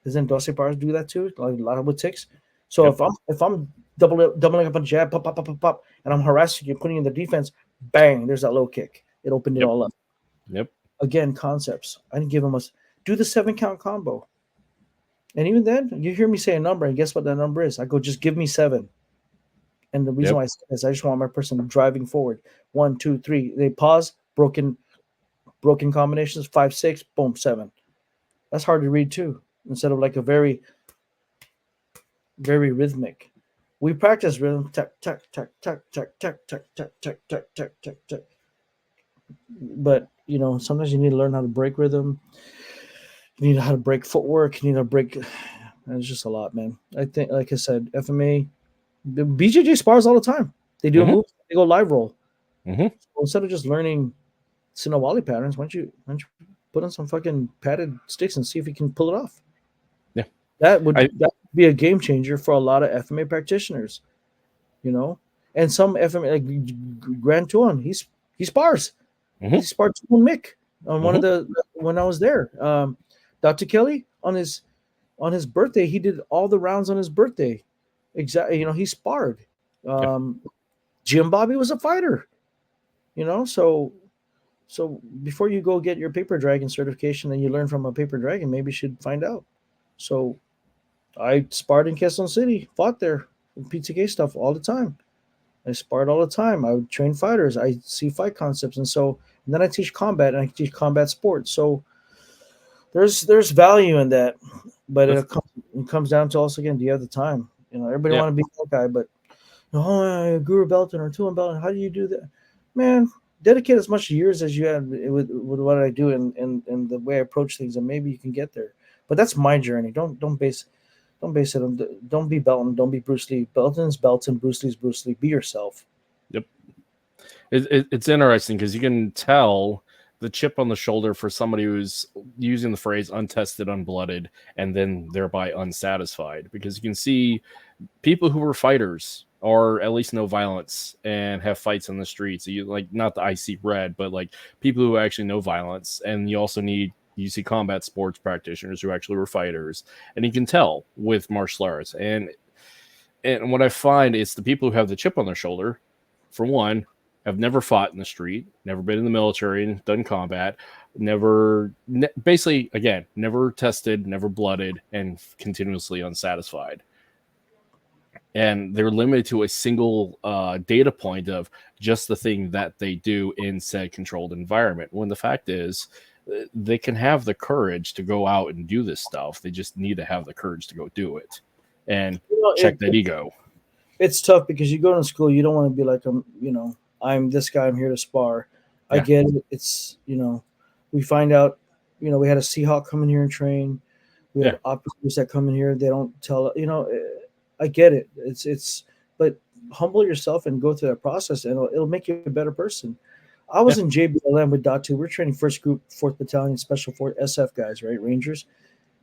Speaker 2: Isn't Dossi Bars do that too? Like a lot of with ticks. So if I'm doubling up on jab, pop, and I'm harassing you, putting in the defense, bang, there's that low kick. It opened it all up. Again, concepts. I didn't give him do the 7 count combo. And even then, you hear me say a number, and guess what that number is? I go, just give me 7. And the reason why I say this, I just want my person driving forward. 1, 2, 3. They pause, broken combinations, 5, 6, boom, 7. That's hard to read too. Instead of like a very, very rhythmic. We practice rhythm, tuck, tuck, tuck, tuck, tuck, tuck, tuck, tuck, tuck, tuck, tuck, tuck, tuck. But sometimes you need to learn how to break rhythm. You need how to break footwork. You need to break. It's just a lot, man. I think, like I said, FMA, BJJ spars all the time. They do a move. They go live roll. So instead of just learning Sinawali patterns, why don't you put on some fucking padded sticks and see if you can pull it off?
Speaker 1: Yeah,
Speaker 2: that would be a game changer for a lot of FMA practitioners. And some FMA like Grand TUHON, he spars. He sparred TUHON Mick on one of the when I was there. Dr. Kelly on his birthday, he did all the rounds on his birthday. Exactly, he sparred. Jim Bobby was a fighter. So before you go get your paper dragon certification and you learn from a paper dragon, maybe you should find out. So I sparred in Quezon City, fought there, PTK stuff all the time. I sparred all the time. I would train fighters. I see fight concepts, and then I teach combat, and I teach combat sports. So there's value in that, but it comes down to also, again, do you have the time? Everybody want to be that guy, but Guro Belton or TUHON Belton, how do you do that? Man, dedicate as much years as you have with what I do and the way I approach things, and maybe you can get there. But that's my journey. Don't base it on. Don't be Belton. Don't be Bruce Lee. Belton's Belton. Bruce Lee's Bruce Lee. Be yourself.
Speaker 1: Yep. It's interesting because you can tell the chip on the shoulder for somebody who's using the phrase untested, unblooded, and then thereby unsatisfied. Because you can see people who were fighters or at least know violence and have fights in the streets. So you like not the IC red, but like people who actually know violence. And you also see combat sports practitioners who actually were fighters. And you can tell with martial arts. And what I find is the people who have the chip on their shoulder, for one, have never fought in the street, never been in the military and done combat, basically, again, never tested, never blooded, and continuously unsatisfied. And they're limited to a single data point of just the thing that they do in said controlled environment. When the fact is, they can have the courage to go out and do this stuff. They just need to have the courage to go do it and check that ego.
Speaker 2: It's tough because you go to school, you don't want to be like, I'm this guy, I'm here to spar. I get it. It's, we find out, we had a Seahawk come in here and train. We had operators that come in here. They don't tell, I get it. But humble yourself and go through that process, and it'll make you a better person. I was in JBLM with Datu. We're training 1st Group, 4th Battalion, Special Force, SF guys, right? Rangers.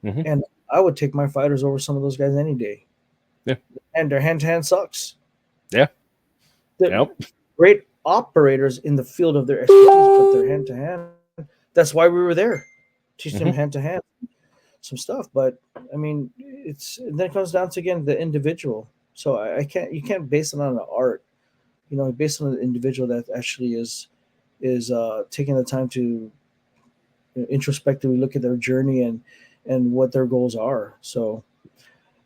Speaker 2: Mm-hmm. And I would take my fighters over some of those guys any day.
Speaker 1: Yeah.
Speaker 2: And their hand-to-hand sucks.
Speaker 1: Yeah.
Speaker 2: Great operators in the field of their expertise, but their hand-to-hand. That's why we were there, teaching them hand-to-hand some stuff. But I mean, then it comes down to, again, the individual. So you can't base it on the art, based on the individual that actually is taking the time to introspectively look at their journey and what their goals are. So,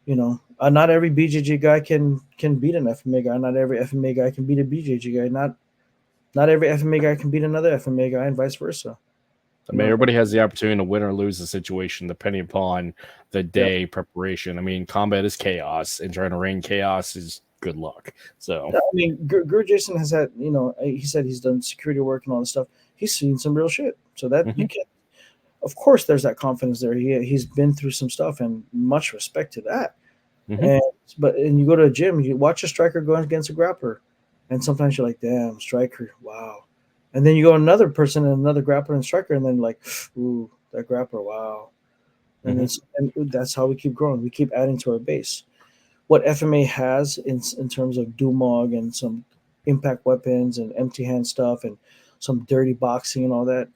Speaker 2: not every BJJ guy can beat an FMA guy. Not every FMA guy can beat a BJJ guy. Not every FMA guy can beat another FMA guy, and vice versa.
Speaker 1: I mean, everybody has the opportunity to win or lose the situation depending upon the day preparation. I mean, combat is chaos, and trying to reign chaos is good luck. So,
Speaker 2: I mean, Guru Jason has had, he said he's done security work and all this stuff. He's seen some real shit. So that you can't. Of course, there's that confidence there. He's been through some stuff, and much respect to that. And you go to a gym, you watch a striker go against a grappler, and sometimes you're like, damn, striker, wow. And then you go another person and another grappler and striker, and then like, ooh, that grappler, wow. And that's how we keep growing. We keep adding to our base. What FMA has in terms of Dumog and some impact weapons and empty hand stuff and some dirty boxing and all that,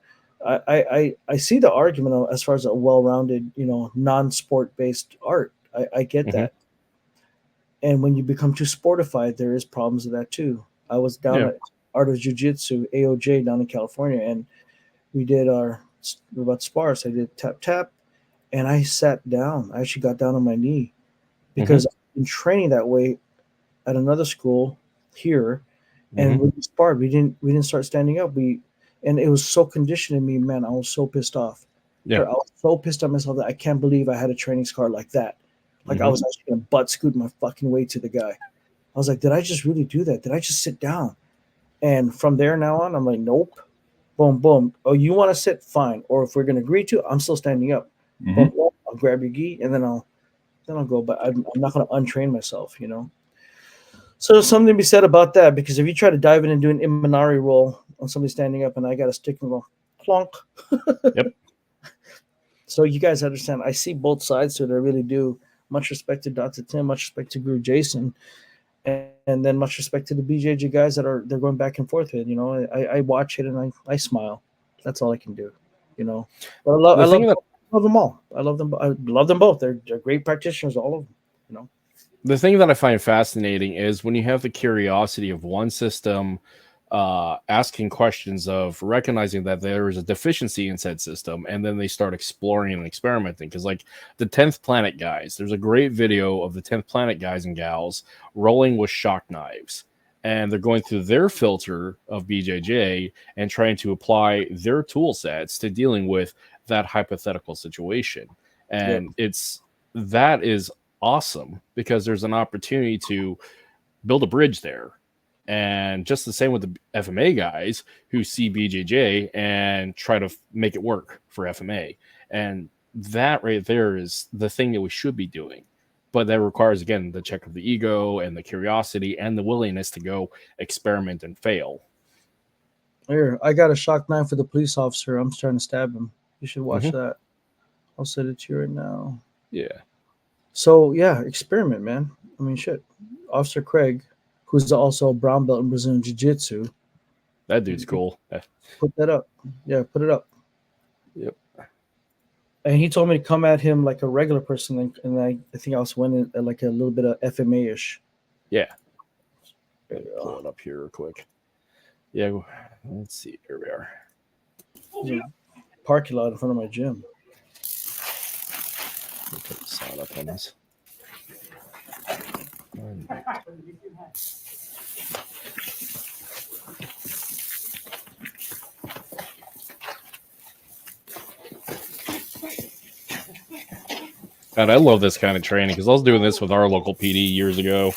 Speaker 2: I see the argument as far as a well-rounded, non-sport based art. I get that. And when you become too sportified, there is problems with that too. I was down at Art of Jiu-Jitsu, AOJ, down in California, and we did we're about to spar. So I did tap, and I sat down. I actually got down on my knee because I've been training that way at another school here, and when we sparred, we didn't start standing up. And it was so conditioned in me, man. I was so pissed off. Yeah, I was so pissed at myself that I can't believe I had a training scar like that. Like I was actually gonna butt scoot my fucking way to the guy. I was like, did I just really do that? Did I just sit down? And from there now on, I'm like, nope. Boom, boom. Oh, you want to sit? Fine. Or if we're gonna agree to, I'm still standing up. Boom, boom. I'll grab your gi and then I'll go. But I'm not gonna untrain myself, So there's something to be said about that, because if you try to dive in and do an Imanari roll on somebody standing up, and I got to stick and go plonk. Yep. So you guys understand, I see both sides to it. I really do. Much respect to Dr. Tim, much respect to Guru Jason, and then much respect to the BJJ guys they're going back and forth with. I watch it and I smile. That's all I can do. But I love them all. I love them. I love them both. They're great practitioners, all of them.
Speaker 1: The thing that I find fascinating is when you have the curiosity of one system asking questions of recognizing that there is a deficiency in said system, and then they start exploring and experimenting. Because like the 10th Planet guys, there's a great video of the 10th Planet guys and gals rolling with shock knives, and they're going through their filter of BJJ and trying to apply their tool sets to dealing with that hypothetical situation. And that is awesome, because there's an opportunity to build a bridge there. And just the same with the FMA guys who see BJJ and try to make it work for FMA. And that right there is the thing that we should be doing. But that requires, again, the check of the ego and the curiosity and the willingness to go experiment and fail.
Speaker 2: Here, I got a shock knife for the police officer. I'm trying to stab him. You should watch that. I'll send it to you right now.
Speaker 1: Yeah.
Speaker 2: So, yeah, experiment, man. I mean, shit. Officer Craig, who's also a brown belt in Brazilian Jiu-Jitsu.
Speaker 1: That dude's cool.
Speaker 2: Put that up. Yeah, put it up.
Speaker 1: Yep.
Speaker 2: And he told me to come at him like a regular person, and I think I also went in at like a little bit of FMA-ish.
Speaker 1: Yeah. Pull it up here real quick. Yeah, let's see. Here we are.
Speaker 2: There's a parking lot in front of my gym.
Speaker 1: Let me put the sound up on this. God, I love this kind of training because I was doing this with our local PD years ago.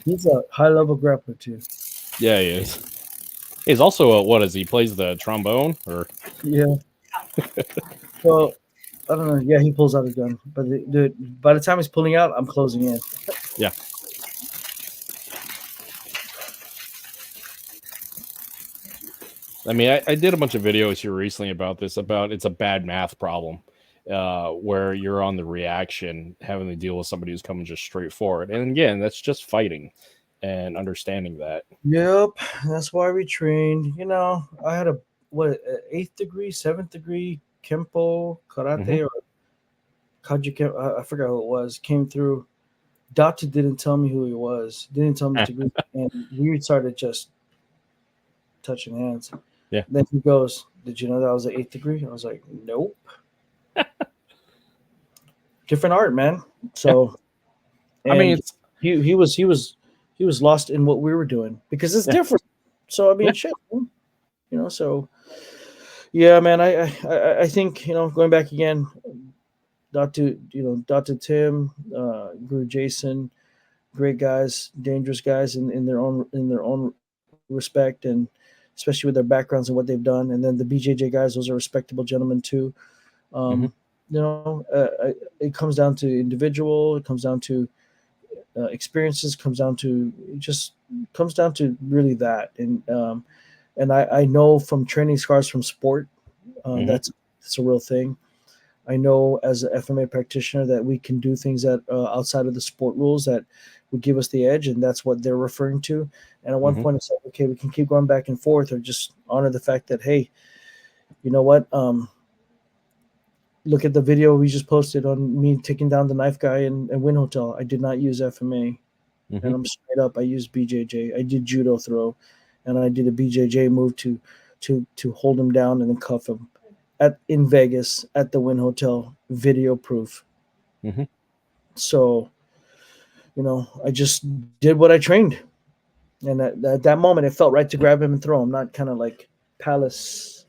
Speaker 2: He's a high-level grappler, too.
Speaker 1: Yeah, he is. He's also what is he plays the trombone or?
Speaker 2: Yeah. Well, I don't know. Yeah, he pulls out a gun, but dude, by the time he's pulling out, I'm closing in.
Speaker 1: Yeah. I mean, I did a bunch of videos here recently about this. About it's a bad math problem, where you're on the reaction, having to deal with somebody who's coming just straight forward. And again, that's just fighting and understanding that.
Speaker 2: Yep, that's why we trained. You know, I had a 8th degree, 7th degree Kempo karate or Kaji. I forgot who it was. Came through. Datu didn't tell me who he was. Didn't tell me his degree, and we started just touching hands.
Speaker 1: Yeah.
Speaker 2: Then he goes, "Did you know that was an 8th degree?" I was like, "Nope." Different art, man. So,
Speaker 1: I mean, it's,
Speaker 2: he was lost in what we were doing because it's different. So I mean, shit, you know. So yeah, man. I think, you know, going back again, Dr. Tim, Guru Jason, great guys, dangerous guys in their own respect, and especially with their backgrounds and what they've done. And then the BJJ guys, those are respectable gentlemen too. You know, it comes down to individual. It comes down to experiences. Comes down to really that. And I know from training scars from sport, that's a real thing. I know as an FMA practitioner that we can do things that outside of the sport rules that would give us the edge, and that's what they're referring to. And at one point, it's like, okay, we can keep going back and forth, or just honor the fact that, hey, you know what? Look at the video we just posted on me taking down the knife guy in Win Hotel. I did not use FMA, and I'm straight up. I used BJJ. I did judo throw, and I did a BJJ move to hold him down and then cuff him in Vegas at the Win Hotel. Video proof. So, you know, I just did what I trained. And at that moment, it felt right to grab him and throw him, not kind of like Palace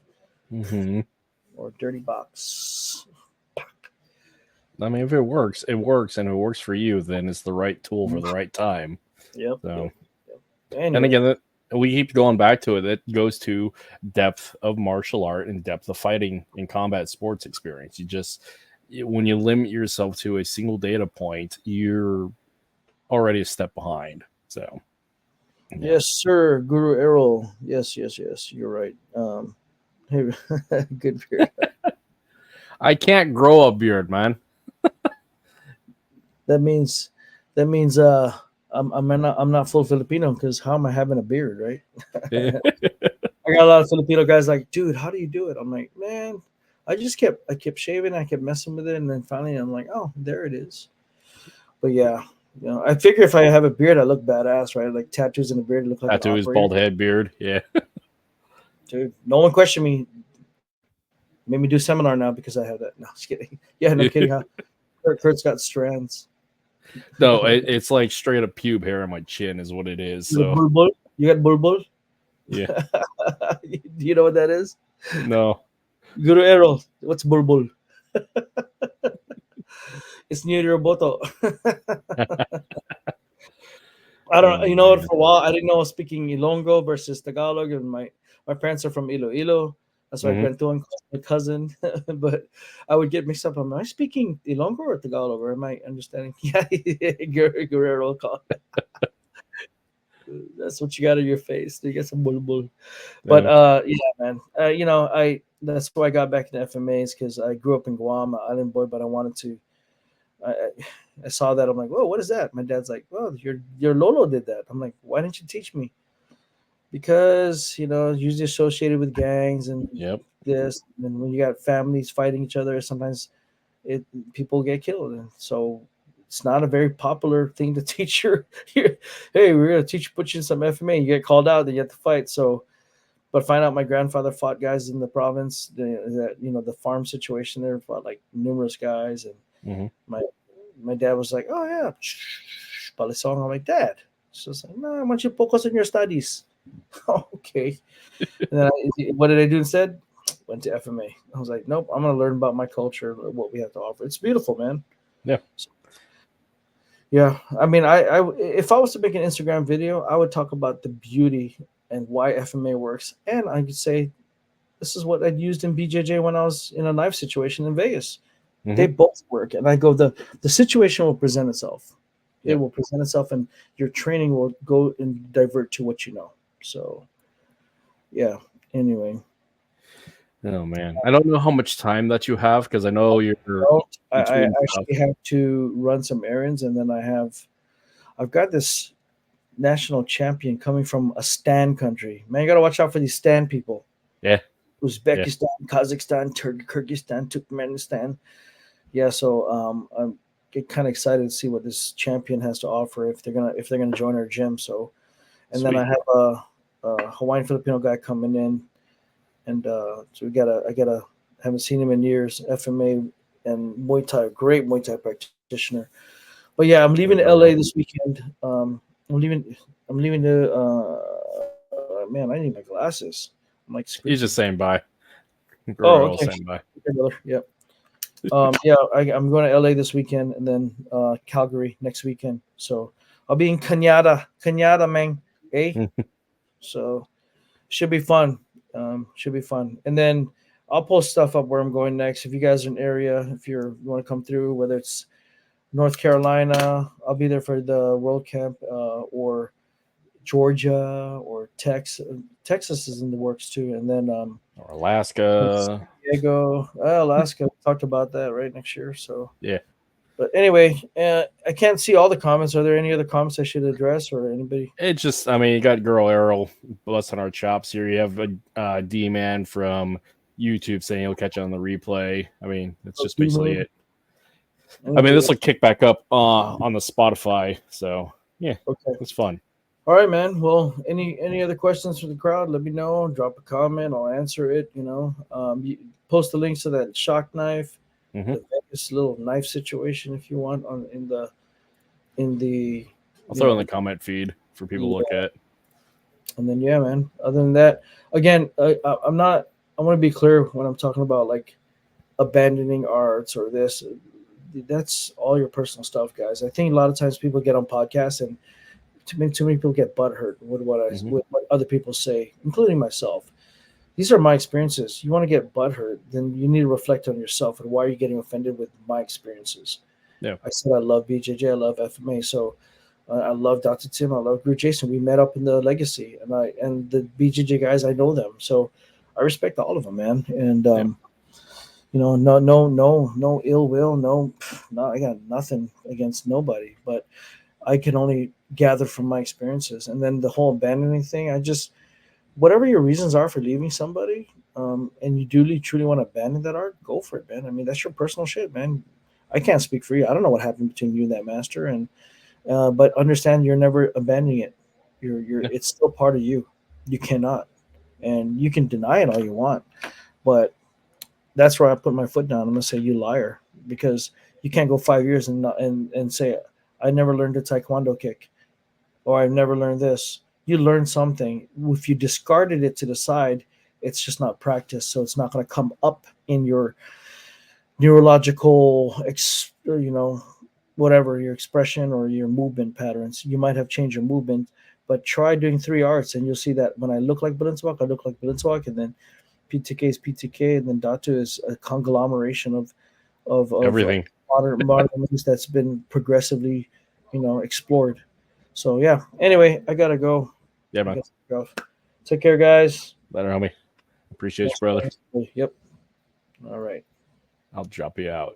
Speaker 2: or Dirty Box.
Speaker 1: I mean, if it works, it works. And if it works for you, then it's the right tool for the right time.
Speaker 2: Yep.
Speaker 1: So,
Speaker 2: Anyway.
Speaker 1: And again, we keep going back to it. That goes to depth of martial art and depth of fighting in combat sports experience. When you limit yourself to a single data point, you're already a step behind. So, yeah.
Speaker 2: Yes, sir, Guru Errol. Yes, you're right. Hey, good beard.
Speaker 1: I can't grow a beard, man.
Speaker 2: That means I'm not full Filipino, because how am I having a beard, right? I got a lot of Filipino guys like, dude, how do you do it? I'm like, man, I kept shaving, I kept messing with it, and then finally I'm like, oh, there it is. But yeah, you know, I figure if I have a beard, I look badass, right? Like tattoos and a beard, look like
Speaker 1: tattoos, bald head, beard, yeah.
Speaker 2: Dude, no one questioned me. Made me do seminar now because I have that. No, just kidding. Yeah, no kidding. Huh? Kurt's got strands.
Speaker 1: No, it's like straight up pube hair on my chin is what it is. So
Speaker 2: bulbul? You got bulbul?
Speaker 1: Yeah.
Speaker 2: Do you know what that is?
Speaker 1: No.
Speaker 2: Guru Errol, what's bulbul? It's Niroboto. I don't
Speaker 1: Oh,
Speaker 2: you know,
Speaker 1: man.
Speaker 2: for a while I didn't know I was speaking Ilonggo versus Tagalog, and my parents are from Iloilo. That's why Kwentuhan calls my cousin. But I would get mixed up. Am I speaking Ilonggo or Tagalog, or am I understanding? Yeah, Guerrero call. That's what you got in your face. You get some bulbul. But yeah, man. That's why I got back into FMAs, because I grew up in Guam, an island boy, but I wanted to. I saw that. I'm like, whoa, what is that? My dad's like, well, your Lolo did that. I'm like, why didn't you teach me? Because usually associated with gangs and
Speaker 1: Yep.
Speaker 2: this, and when you got families fighting each other, sometimes people get killed, and so it's not a very popular thing to teach your hey, we're gonna put you in some FMA. You get called out, then you have to fight. So, but find out my grandfather fought guys in the province. The farm situation there, fought like numerous guys, and my dad was like, oh yeah, Palisong. I'm like, Dad. So it's like, no, I want you to focus on your studies. Okay. And then what did I do instead? Went to FMA. I was like, nope, I'm going to learn about my culture, what we have to offer. It's beautiful, man.
Speaker 1: Yeah.
Speaker 2: So, yeah. I mean, I if I was to make an Instagram video, I would talk about the beauty and why FMA works. And I could say, this is what I'd used in BJJ when I was in a knife situation in Vegas. They both work. And I go, the situation will present itself. It will present itself, and your training will go and divert to what you know. So, yeah. Anyway.
Speaker 3: Oh man, I don't know how much time that you have, because I know you're.
Speaker 2: I actually have to run some errands, and then I've got this national champion coming from a Stan country. Man, you gotta watch out for these Stan people.
Speaker 3: Yeah.
Speaker 2: Uzbekistan, Kazakhstan, Kyrgyzstan, Turkmenistan. Yeah, so I'm get kind of excited to see what this champion has to offer if they're gonna join our gym. So, and
Speaker 3: Sweet.
Speaker 2: then I have a Hawaiian Filipino guy coming in, and so I haven't seen him in years. FMA and Muay Thai, great Muay Thai practitioner. But yeah, I'm leaving LA this weekend. I'm leaving to man, I need my glasses. I'm like,
Speaker 3: He's just saying bye.
Speaker 2: Oh, okay.
Speaker 3: Saying bye.
Speaker 2: Okay, brother. Yep. Yeah, I'm going to LA this weekend, and then Calgary next weekend. So I'll be in Canada, man. Eh? So should be fun. And then I'll post stuff up where I'm going next. If you guys are in area, if you want to come through, whether it's North Carolina, I'll be there for the World Camp, or Georgia or Texas. Texas is in the works too, and then
Speaker 3: Or Alaska.
Speaker 2: San Diego, Alaska. We talked about that right next year. So
Speaker 3: Yeah.
Speaker 2: But anyway, I can't see all the comments. Are there any other comments I should address, or anybody?
Speaker 3: It's just, I mean, you got Girl Errol busting our chops here. You have a D-Man from YouTube saying he'll catch it on the replay. I mean, that's just basically it. I mean, this will kick back up on the Spotify. So, yeah,
Speaker 2: okay,
Speaker 3: it's fun.
Speaker 2: All right, man. Well, any other questions from the crowd? Let me know. Drop a comment. I'll answer it. You post the links to that shock knife. The Vegas little knife situation, if you want, in the
Speaker 3: I'll throw it in the comment feed for people to look at.
Speaker 2: And then yeah, man. Other than that, again, I want to be clear when I'm talking about like abandoning arts or this. That's all your personal stuff, guys. I think a lot of times people get on podcasts and too many people get butthurt with with what other people say, including myself. These are my experiences. You want to get butthurt, then you need to reflect on yourself and why are you getting offended with my experiences.
Speaker 3: Yeah.
Speaker 2: I said I love BJJ, I love FMA, so I love Dr. Tim, I love Guru Jason. We met up in the Legacy, and the BJJ guys, I know them, so I respect all of them, man. And no ill will, I got nothing against nobody, but I can only gather from my experiences. And then the whole abandoning thing, whatever your reasons are for leaving somebody, and you truly want to abandon that art, go for it, man. I mean, that's your personal shit, man. I can't speak for you. I don't know what happened between you and that master, and but understand you're never abandoning it. It's still part of you. You cannot, and you can deny it all you want, but that's where I put my foot down. I'm gonna say you liar, because you can't go 5 years and say I never learned a taekwondo kick, or I've never learned this. You learn something. If you discarded it to the side, it's just not practice. So it's not going to come up in your neurological whatever your expression or your movement patterns. You might have changed your movement, but try doing 3 arts, and you'll see that when I look like Balintawak, I look like Balintawak, and then PTK is PTK, and then Datu is a conglomeration of
Speaker 3: Everything.
Speaker 2: modern moves that's been progressively, explored. So yeah. Anyway, I gotta go.
Speaker 3: Yeah, man.
Speaker 2: Take care, guys.
Speaker 3: Later, homie. Appreciate you, brother.
Speaker 2: Yep. All right.
Speaker 3: I'll drop you out.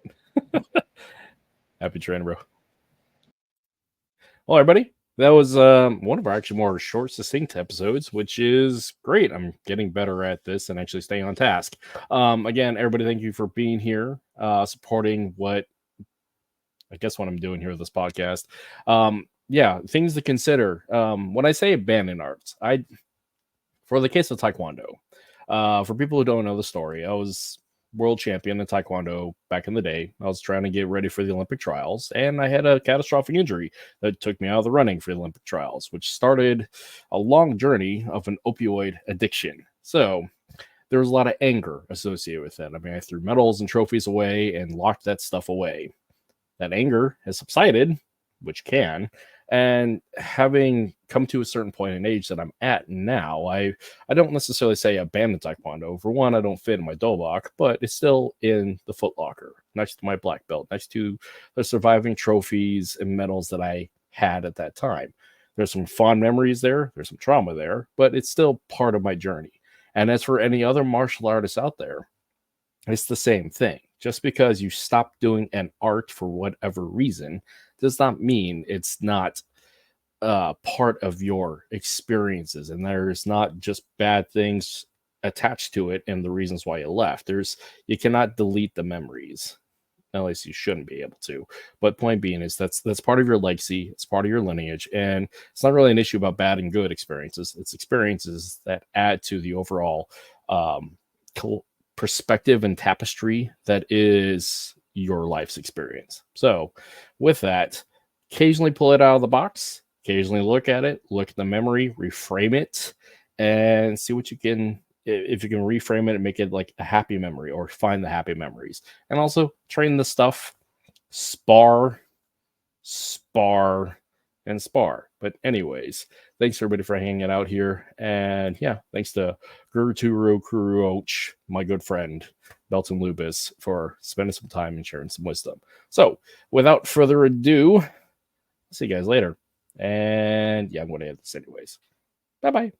Speaker 3: Happy training, bro. Well, everybody, that was one of our actually more short, succinct episodes, which is great. I'm getting better at this and actually staying on task. Again, everybody, thank you for being here, supporting what I'm doing here with this podcast. Yeah, things to consider. When I say abandoned arts, for the case of Taekwondo, for people who don't know the story, I was world champion in Taekwondo back in the day. I was trying to get ready for the Olympic trials, and I had a catastrophic injury that took me out of the running for the Olympic trials, which started a long journey of an opioid addiction. So there was a lot of anger associated with it. I mean, I threw medals and trophies away and locked that stuff away. That anger has subsided, which can, and having come to a certain point in age that I'm at now, I don't necessarily say abandon Taekwondo. For one, I don't fit in my dobok, but it's still in the footlocker next to my black belt, next to the surviving trophies and medals that I had at that time. There's some fond memories there, there's some trauma there, but it's still part of my journey. And as for any other martial artists out there, it's the same thing. Just because you stop doing an art for whatever reason does not mean it's not part of your experiences, and there's not just bad things attached to it and the reasons why you left. You cannot delete the memories, at least you shouldn't be able to. But point being is that's part of your legacy, it's part of your lineage, and it's not really an issue about bad and good experiences. It's experiences that add to the overall perspective and tapestry that is your life's experience. So with that, occasionally pull it out of the box, occasionally look at it, look at the memory, reframe it, and see what you can, if you can reframe it and make it like a happy memory, or find the happy memories. And also train the stuff, spar, and spar. But anyways, thanks everybody for hanging out here. And yeah, thanks to GurTuhoKruoach, my good friend, Belton Lubas, for spending some time and sharing some wisdom. So without further ado, see you guys later. And yeah, I'm going to end this anyways. Bye-bye.